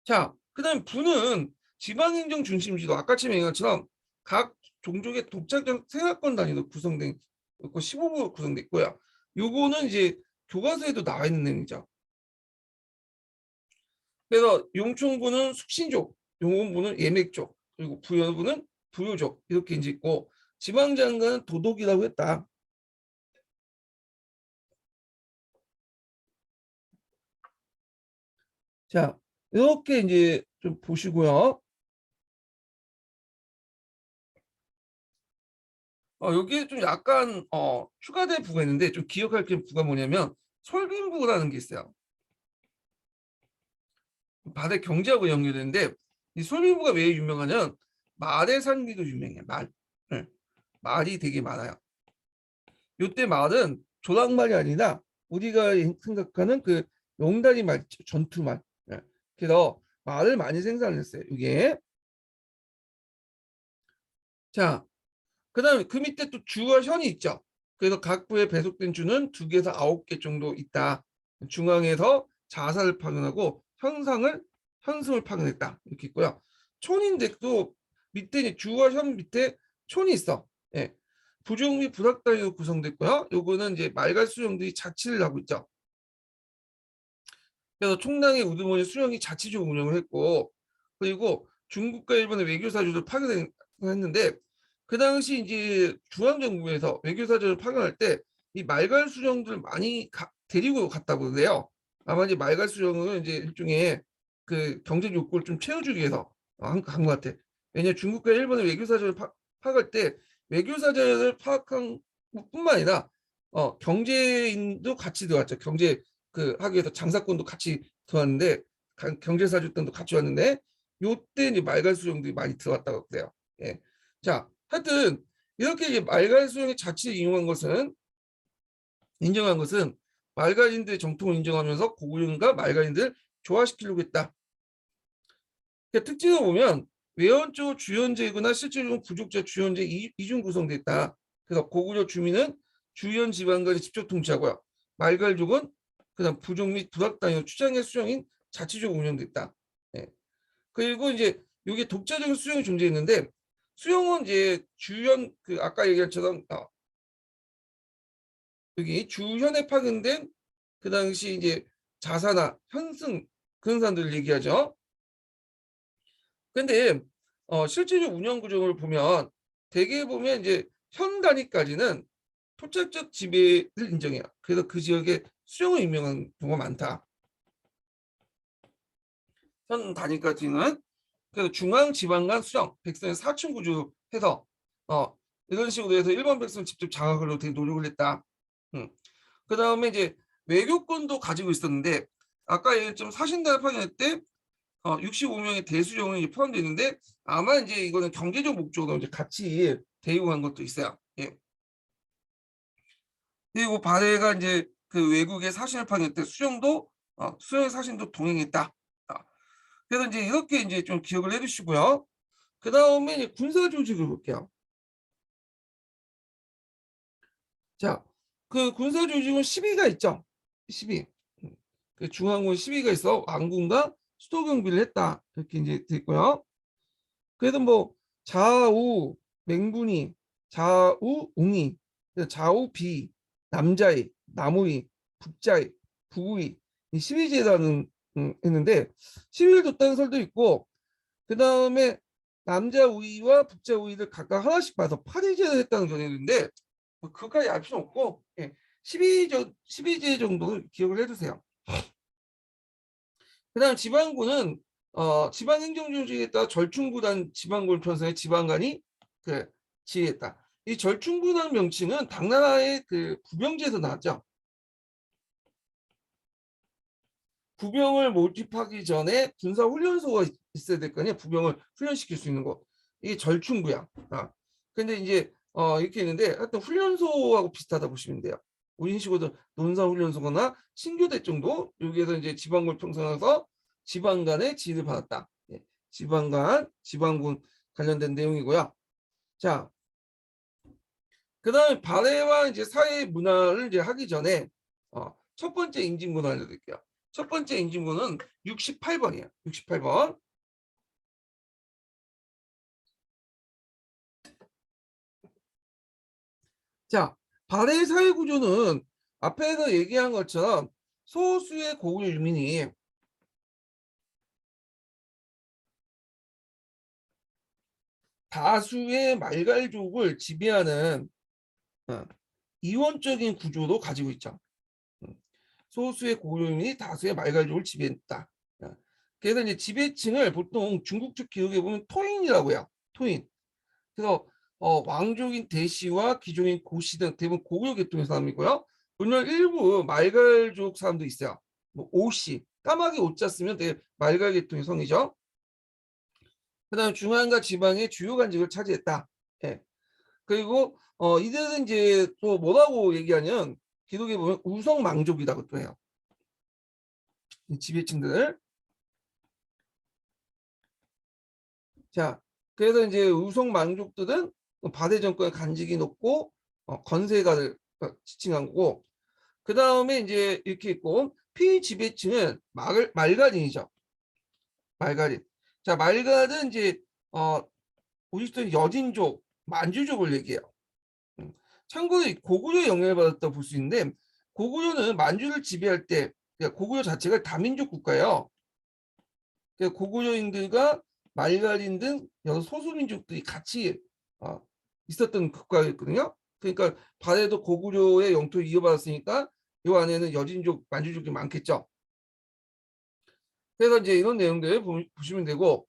A: 자, 그다음 부는 지방행정 중심지도 아까 얘기한 것처럼 각 종족의 독자적 생활권 단위로 구성된 있고 15부 구성돼 있고요. 요거는 이제 교과서에도 나와 있는 내용이죠. 그래서 용충부는 숙신족, 용원부는 예맥족, 그리고 부여부는 부요족 이렇게 이제 있고 지방장관은 도독이라고 했다. 자, 이렇게 이제 좀 보시고요. 여기에 좀 약간 추가된 부가 있는데 좀 기억할 게 부가 뭐냐면 솔빈부라는 게 있어요. 바다 경제하고 연결되는데 이 솔빈부가 왜 유명하냐면 말의 산기도 유명해. 말. 네. 말이 되게 많아요. 이때 말은 조랑말이 아니라 우리가 생각하는 그 용다리 말, 전투말. 네. 그래서 말을 많이 생산했어요. 이게. 자, 그다음에 그 밑에 또 주와 현이 있죠. 그래서 각 부에 배속된 주는 2개에서 9개 정도 있다. 중앙에서 자사를 파견하고 현승을 파견했다. 이렇게 있고요. 촌인데 또 밑에 주와 현 밑에 촌이 있어. 예. 부중 및 부닥다리로 구성됐고요. 요거는 이제 말갈 수령들이 자치를 하고 있죠. 그래서 총량의 우두머니 수령이 자치적으로 운영을 했고 그리고 중국과 일본의 외교사절을 파견했는데 그 당시 이제 중앙정부에서 외교사절을 파견할 때 이 말갈 수령들 많이 데리고 갔다고 그래요. 아마 이제 말갈 수령은 이제 일종의 그 경제 욕구를 좀 채워주기 위해서 한 것 같아. 왜냐 중국과 일본의 외교사절을 파견할 때 외교사절을 파악한 뿐만 아니라 경제인도 같이 들어왔죠. 경제 그 하기 위해서 장사꾼도 같이 들어왔는데 경제사절단도 같이 왔는데 요때 이제 말갈 수령들이 많이 들어왔다고 그래요. 예. 자, 하여튼 이렇게 이제 말갈 수령의 자치를 인정한 것은 말갈인들의 정통을 인정하면서 고구려가 말갈인들을 조화시키려고 했다. 그러니까 특징을 보면 외연적 주연제거나 실질적으로 부족자 주연제 이중 구성됐다. 그래서 고구려 주민은 주연 지방간이 직접 통치하고요. 말갈족은 그다음 부족 및 부락당의 추장의 수령인 자치적으로 운영됐다. 예. 그리고 이제 이게 독자적인 수령이 존재했는데 수령은 이제 주현 그 아까 얘기한 것처럼 여기 주현에 파견된 그 당시 이제 자사나 현승 그런 사람들을 얘기하죠. 근데 실제적 운영 구조를 보면 대개 보면 이제 현 단위까지는 토착적 지배를 인정해요. 그래서 그 지역에 수령을 임명한 경우가 많다. 현 단위까지는 그래서 중앙 지방 간 수령 백성의 사층 구조 해서 이런 식으로 해서 일반 백성 직접 장악하려고 되게 노력을 했다. 그 다음에 이제 외교권도 가지고 있었는데 아까 얘기했지만 사신단을 파견할 때 65명의 대수령이 포함되어 있는데 아마 이제 이거는 경제적 목적으로 이제 같이 대우한 것도 있어요. 예. 그리고 발해가 이제 그 외국의 사신을 파견할 때 수령의 사신도 동행했다. 그래서 이제 이렇게 이제 좀 기억을 해두시고요. 그 다음에 이제 군사 조직을 볼게요. 자, 그 군사 조직은 12가 있죠. 12. 그 중앙군 12가 있어 왕군과 수도 경비를 했다. 이렇게 이제 돼 있고요. 그래도 뭐 좌우 맹군이 좌우 웅이 좌우 비 남자이 나무이 북자이 부우이 이 12제라는 했는데 12를 뒀다는 설도 있고 그 다음에 남자 우위와 북자 우위를 각각 하나씩 봐서 8위제를 했다는 견해도 있는데 뭐 그것까지 알 필요 없고 12제 정도 기억을 해두세요. 그 다음 지방군은 지방행정조직에 따라 절충부단 지방군 편성의 지방관이 그 지휘했다. 이 절충부단 명칭은 당나라의 그 부병제에서 나왔죠. 부병을 모집하기 전에 군사훈련소가 있어야 될 거 아니야. 부병을 훈련시킬 수 있는 거. 이게 절충부야. 근데 이제 이렇게 있는데 하여튼 훈련소하고 비슷하다 보시면 돼요. 우리 식으로 논사훈련소거나 신교대 정도 여기에서 이제 지방군 편성해서 지방 간의 지휘를 받았다. 예, 지방군 관련된 내용이고요. 자, 그다음에 발해와 이제 사회 문화를 이제 하기 전에 첫 번째 인증문 알려드릴게요. 첫 번째 인증문은 68번이에요. 68번. 자, 발해 사회 구조는 앞에서 얘기한 것처럼 소수의 고구려 유민이 다수의 말갈족을 지배하는 이원적인 구조도 가지고 있죠. 소수의 고유민이 다수의 말갈족을 지배했다. 그래서 이제 지배층을 보통 중국 쪽 기록에 보면 토인이라고 해요. 토인. 그래서 왕족인 대시와 귀족인 고시 등 대부분 고구려 계통의 사람이고요. 물론 일부 말갈족 사람도 있어요. 뭐 오씨, 까마귀 오자 쓰면 되게 말갈 계통의 성이죠. 그다음 중앙과 지방의 주요 관직을 차지했다. 예. 그리고 이들은 이제 또 뭐라고 얘기하냐면 기록에 보면 우성망족이라고 또 해요. 이 지배층들. 자, 그래서 이제 우성망족들은 바대 정권의 간직이 높고 건세가를 지칭한 거고 그 다음에 이제 이렇게 있고 피지배층은 말갈인이죠. 말갈인. 자, 말갈은 이제 우리 또 여진족, 만주족을 얘기해요. 참고로 고구려 영향을 받았다고 볼 수 있는데 고구려는 만주를 지배할 때 그러니까 고구려 자체가 다민족 국가예요. 그러니까 고구려인들과 말갈인 등 여러 소수민족들이 같이 어, 있었던 국가였거든요. 그러니까 발해도 고구려의 영토를 이어받았으니까 이 안에는 여진족, 만주족이 많겠죠. 그래서 이제 이런 내용들 보시면 되고,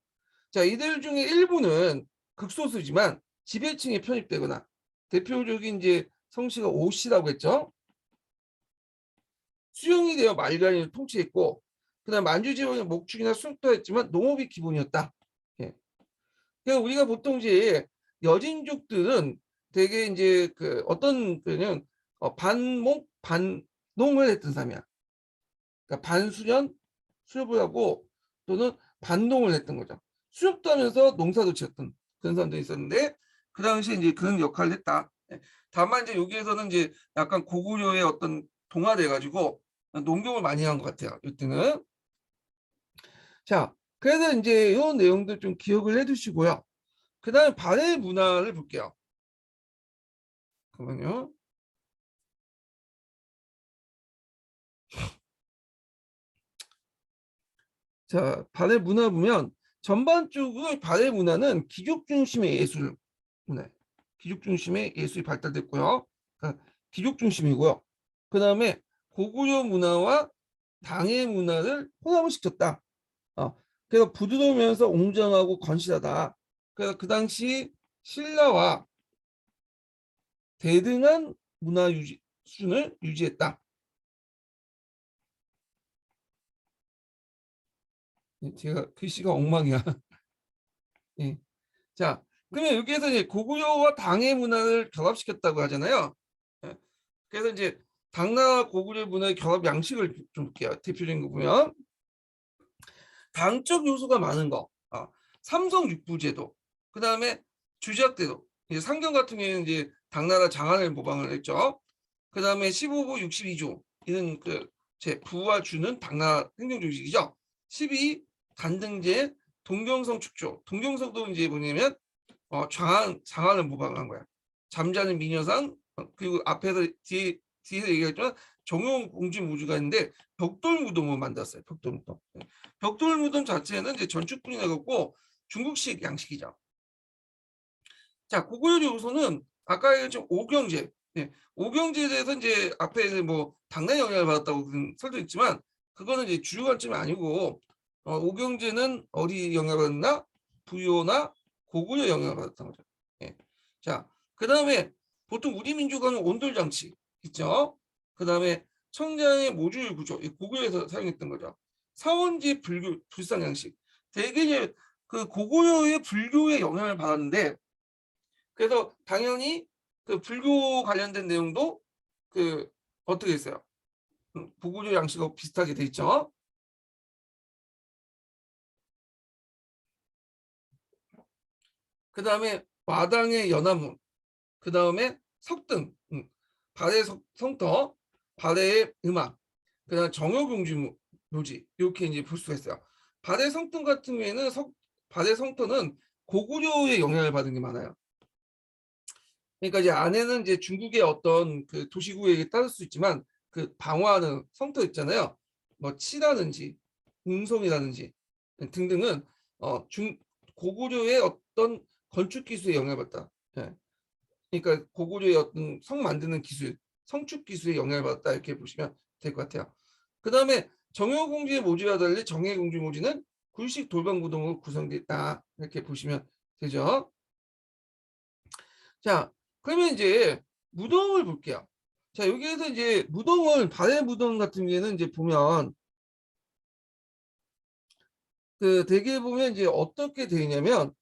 A: 자, 이들 중에 일부는 극소수지만 지배층에 편입되거나, 대표적인 이제 성씨가 오씨라고 했죠. 수용이 되어 말갈인을 통치했고, 그다음 만주 지역의 목축이나 수육도 했지만 농업이 기본이었다. 예. 그러니까 우리가 보통 이제 여진족들은 되게 이제 그 어떤 그냥 반목 반농을 했던 사람이야. 그러니까 반수련 수렵을 하고 또는 반농을 했던 거죠. 수렵도 하면서 농사도 지었던 그런 사람도 있었는데 그 당시에 이제 그런 역할을 했다. 예. 다만 이제 여기에서는 이제 약간 고구려의 어떤 동화돼 가지고 농경을 많이 한 것 같아요. 이때는. 자, 그래서 이제 이런 내용들 좀 기억을 해두시고요. 그 다음에 발해 문화를 볼게요. 잠깐만요. 자, 발해 문화 보면 전반적으로 발해 문화는 귀족 중심의 예술 문화, 귀족 중심의 예술이 발달됐고요. 그러니까 귀족 중심이고요. 그 다음에 고구려 문화와 당의 문화를 혼합을 시켰다. 그래서 부드러우면서 웅장하고 건실하다. 그래서 그 당시 신라와 대등한 문화 수준을 유지했다. 제가 글씨가 엉망이야. 예. 자, 그러면 여기에서 이제 고구려와 당의 문화를 결합시켰다고 하잖아요. 예. 그래서 이제 당나라 고구려 문화의 결합 양식을 좀 볼게요. 대표적인 거 보면 당적 요소가 많은 거, 삼성 육부제도, 그 다음에 주작제도. 이제 상경 같은 경우에는 이제 당나라 장안을 모방을 했죠. 그 다음에 15부 62조 이런 제 부와 주는 당나라 행정조직이죠. 12 간등제 동경성 축조. 동경성도 이제 뭐냐면 장안을 모방한 거야. 잠자는 미녀상 그리고 앞에서 뒤에서 얘기했지만 정용공주 무주가 있는데 벽돌 무덤을 만들었어요. 벽돌 무덤. 벽돌 무덤 자체는 이제 전축분이 나갔고 중국식 양식이죠. 자, 고구려 요소는 아까 얘기했던 오경제. 네, 오경제에 대해서 이제 앞에 뭐 당나라 영향을 받았다고 설도 있지만 그거는 이제 주요 관점이 아니고 오경제는 어디 영향을 받았나? 부요나 고구려 영향을 받았던 거죠. 예. 자, 그 다음에 보통 우리 민족은 온돌장치 있죠. 그 다음에 청량의 모듈 구조, 고구려에서 사용했던 거죠. 사원지 불교 불상 양식. 되게 이제 그 고구려의 불교의 영향을 받았는데 그래서 당연히 그 불교 관련된 내용도 그 어떻게 했어요? 고구려 양식하고 비슷하게 돼 있죠. 그 다음에 마당의 연화문, 그 다음에 석등, 발해 성터, 발해의 음악, 그 다음 정여공주 묘지 이렇게 이제 볼 수가 있어요. 발해 성등 같은 경우에는 발해 성터는 고구려의 영향을 받은 게 많아요. 그러니까 이제 안에는 이제 중국의 어떤 그 도시구역에 따를 수 있지만 그 방어하는 성터 있잖아요. 뭐 치라든지 웅성이라든지 등등은 중 고구려의 어떤 건축 기술에 영향을 받다. 예. 그러니까 고구려의 어떤 성 만드는 기술, 성축 기술에 영향을 받았다 이렇게 보시면 될 것 같아요. 그 다음에 정여공주의 모지와 달리 정예공주 모지는 굴식 돌방 구동으로 구성되어 있다 이렇게 보시면 되죠. 자, 그러면 이제 무덤을 볼게요. 자, 여기에서 이제 무덤을 발해 무덤 같은 경우에는 이제 보면 그 대개 보면 이제 어떻게 되어 있냐면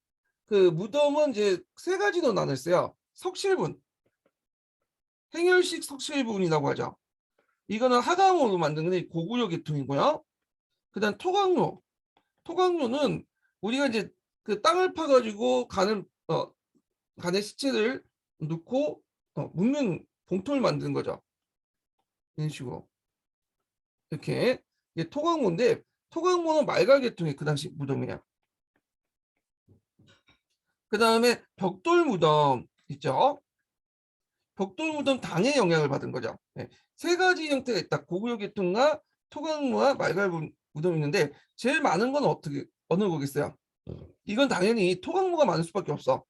A: 그 무덤은 이제 세 가지로 나눴어요. 석실분, 행열식 석실분이라고 하죠. 이거는 하강으로 만든 게 고구려 계통이고요. 그다음 토강로. 토강로는 우리가 이제 그 땅을 파가지고 간의 시체를 넣고 묻는 봉투를 만드는 거죠. 이런 식으로 이렇게 이게 토강모인데 토강모는 말갈 계통의 그 당시 무덤이야. 그 다음에 벽돌 무덤 있죠. 벽돌 무덤 당의 영향을 받은 거죠. 네. 세 가지 형태가 있다. 고구려 계통과 토강모와 말갈 무덤이 있는데 제일 많은 건 어느 거겠어요? 이건 당연히 토강모가 많을 수밖에 없어.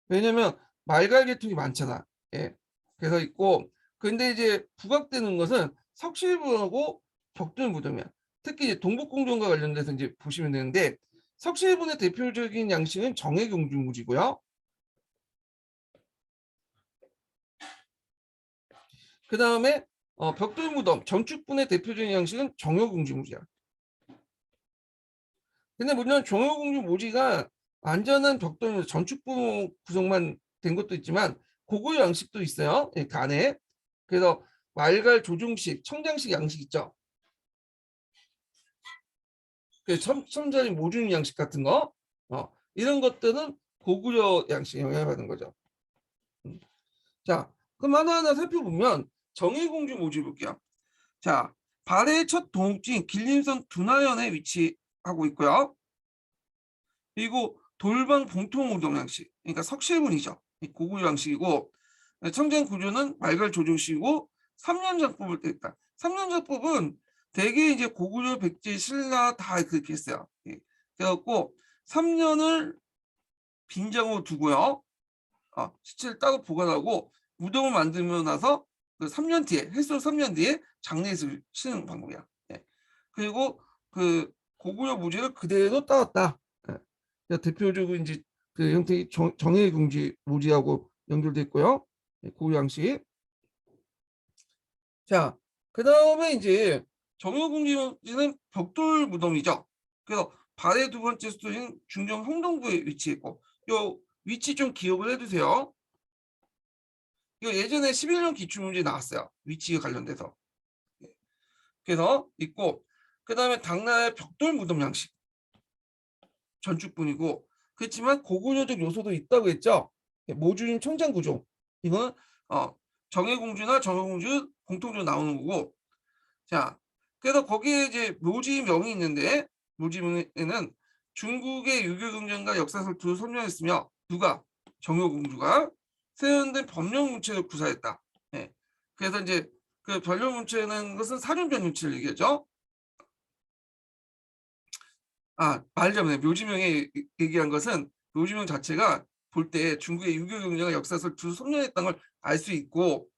A: 왜냐면 말갈 계통이 많잖아. 예. 그래서 있고, 근데 이제 부각되는 것은 석실분하고 벽돌무덤이야. 특히 이제 동북공정과 관련돼서 이제 보시면 되는데, 석실분의 대표적인 양식은 정해경주무지고요. 그 다음에 벽돌무덤, 전축분의 대표적인 양식은 정효공주무지야. 근데 물론 정효공주무지가 완전한 벽돌 전축분 구성만 된 것도 있지만 고구려 양식도 있어요. 예, 간에. 그래서 말갈 조종식, 청장식 양식 있죠. 그 첨자리 모준 양식 같은 거, 이런 것들은 고구려 양식에 영향을 받는 거죠. 자, 그럼 하나하나 살펴보면 정의공주 모집 볼게요. 자, 발해의 첫 동욱진 길림선 둔하연에 위치하고 있고요. 그리고 돌방 봉통우동 양식, 그러니까 석실분이죠. 고구려 양식이고, 청장 구조는 말갈 조종식이고 3년 작법을 뗐다. 3년 작법은 대개 이제 고구려, 백제, 신라 다 그렇게 했어요. 예. 그래갖고 3년을 빈장으로 두고요. 시체를 따로 보관하고 무덤을 만들고 나서 그 3년 뒤에, 횟수 3년 뒤에 장례에서 치는 방법이야. 예. 그리고 그 고구려 무지를 그대로 따왔다. 예. 대표적으로 이제 그 형태의 정해궁지 무지하고 연결돼 있고요. 예, 고구려 양식. 자, 그 다음에 이제 정효궁지는 벽돌 무덤이죠. 그래서 발의 두 번째 수도인 중정 홍동부에 위치했고, 요 위치 좀 기억을 해두세요. 이거 예전에 11년 기출문제 나왔어요. 위치에 관련돼서. 그래서 있고, 그 다음에 당나라의 벽돌 무덤 양식 전축분이고, 그렇지만 고구려적 요소도 있다고 했죠. 모주인 청장 구조. 이건 정해공주나 정해공주 공통적으로 나오는 거고. 자, 그래서 거기에 이제 묘지명이 있는데, 묘지명에는 중국의 유교 경전과 역사를 두 선명했으며, 누가? 정효공주가 세련된 법령 문체를 구사했다. 예. 그래서 이제 그 법령 문체라는 것은 사륜변 문체를 얘기하죠. 말하자면 묘지명에 얘기한 것은 묘지명 자체가 볼 때 중국의 유교 경전과 역사를 두 선명했다는 걸 알 수 있고,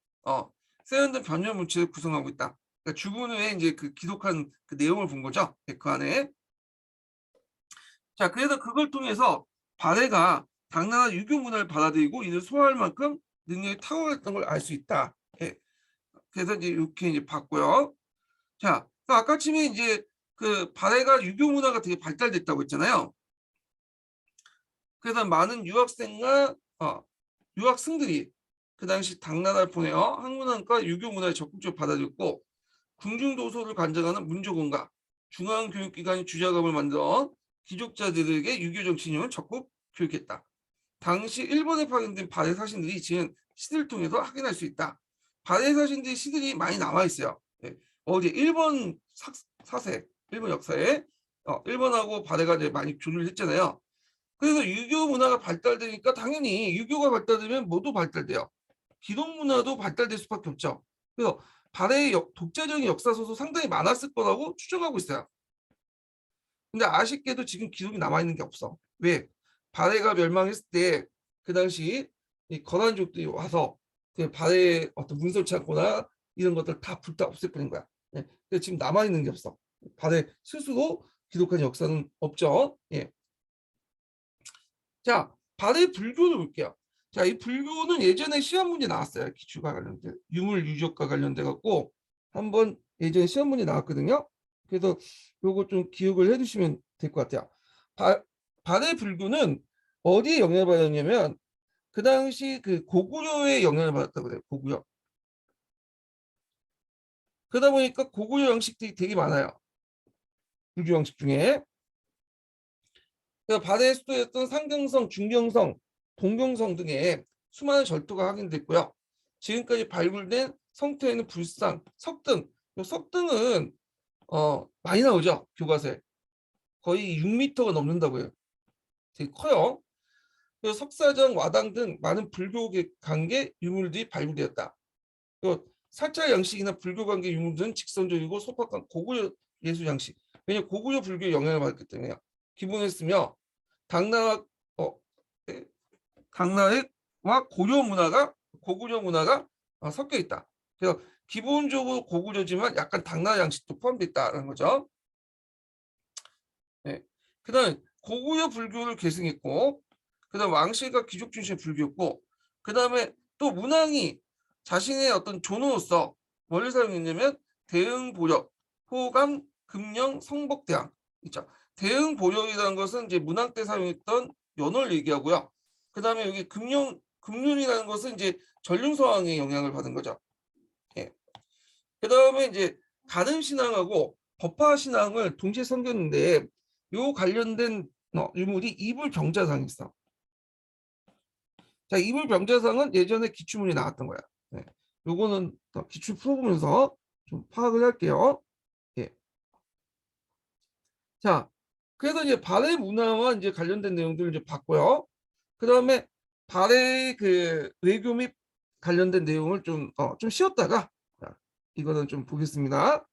A: 세련된 변형 문체를 구성하고 있다. 그러니까 죽은 후에 이제 그 기록한 그 내용을 본 거죠. 그 안에. 자, 그래서 그걸 통해서 발해가 당나라 유교 문화를 받아들이고 이를 소화할 만큼 능력이 탁월했던 걸 알 수 있다. 예. 그래서 이제 이렇게 이제 봤고요. 자, 아까 처음에 이제 그 발해가 유교 문화가 되게 발달됐다고 했잖아요. 그래서 많은 유학생과 유학생들이 그 당시 당나라를 보내어 한문학과 유교 문화를 적극적으로 받아들였고, 궁중도서를 관장하는 문조공과 중앙교육기관이 주작업을 만들어 귀족자들에게 유교적 신념을 적극 교육했다. 당시 일본에 파견된 발해 사신들이 지은 시들을 통해서 확인할 수 있다. 발해 사신들의 시들이 많이 남아 있어요. 네. 어디 일본 사세, 일본 역사에 일본하고 발해가 이제 많이 교류를 했잖아요. 그래서 유교 문화가 발달되니까 당연히 유교가 발달되면 뭐도 발달돼요. 기독 문화도 발달될 수밖에 없죠. 그래서 발해의 독자적인 역사 소설 상당히 많았을 거라고 추정하고 있어요. 근데 아쉽게도 지금 기록이 남아있는 게 없어. 왜? 발해가 멸망했을 때 그 당시 이 거란족들이 와서 그 발해의 어떤 문서를 찾거나 이런 것들 다 불타 없애버린 거야. 예. 근데 지금 남아있는 게 없어. 발해 스스로 기록한 역사는 없죠. 예. 자, 발해 불교를 볼게요. 자, 이 불교는 예전에 시험 문제 나왔어요. 기출과 관련돼 유물 유적과 관련돼 갖고 한번 예전에 시험 문제 나왔거든요. 그래서 요거 좀 기억을 해두시면 될 것 같아요. 발해 불교는 어디에 영향을 받았냐면 그 당시 그 고구려에 영향을 받았다고 그래요. 고구려. 그러다 보니까 고구려 양식들이 되게 많아요. 불교 양식 중에. 발해 수도였던 상경성, 중경성, 동경성 등의 수많은 절도가 확인됐고요. 지금까지 발굴된 성토에는 불상, 석등, 석등은 많이 나오죠. 교과서에. 거의 6m가 넘는다고 해요. 되게 커요. 그래서 석사정, 와당 등 많은 불교 관계 유물들이 발굴되었다. 사찰 양식이나 불교 관계 유물들은 직선적이고 소박한 고구려 예술 양식. 왜냐하면 고구려 불교에 영향을 받았기 때문에요. 기본했으며 당나라 예, 당나라와 고구려 문화가 섞여 있다. 그래서 기본적으로 고구려지만 약간 당나라 양식도 포함되어 있다는 거죠. 네. 그다음 고구려 불교를 계승했고, 그다음 왕실과 귀족 중심의 불교였고, 그다음에 또 문왕이 자신의 어떤 존으로서 뭘 사용했냐면 대응보력, 호감, 금령, 성복대왕 있죠. 대응보력이라는 것은 이제 문왕 때 사용했던 연호를 얘기하고요. 그다음에 여기 금륜이라는 것은 이제 전륜서왕의 영향을 받은 거죠. 예. 그다음에 이제 가늠 신앙하고 법화 신앙을 동시에 섬겼는데 요 관련된 유물이 이불병자상이 있어. 자, 이불병자상은 예전에 기출문이 나왔던 거야. 네. 요거는 기출 풀어보면서 좀 파악을 할게요. 예. 자, 그래서 이제 발해 문화와 이제 관련된 내용들을 이제 봤고요. 그 다음에 발해 그 외교 및 관련된 내용을 좀 쉬었다가, 자, 이거는 좀 보겠습니다.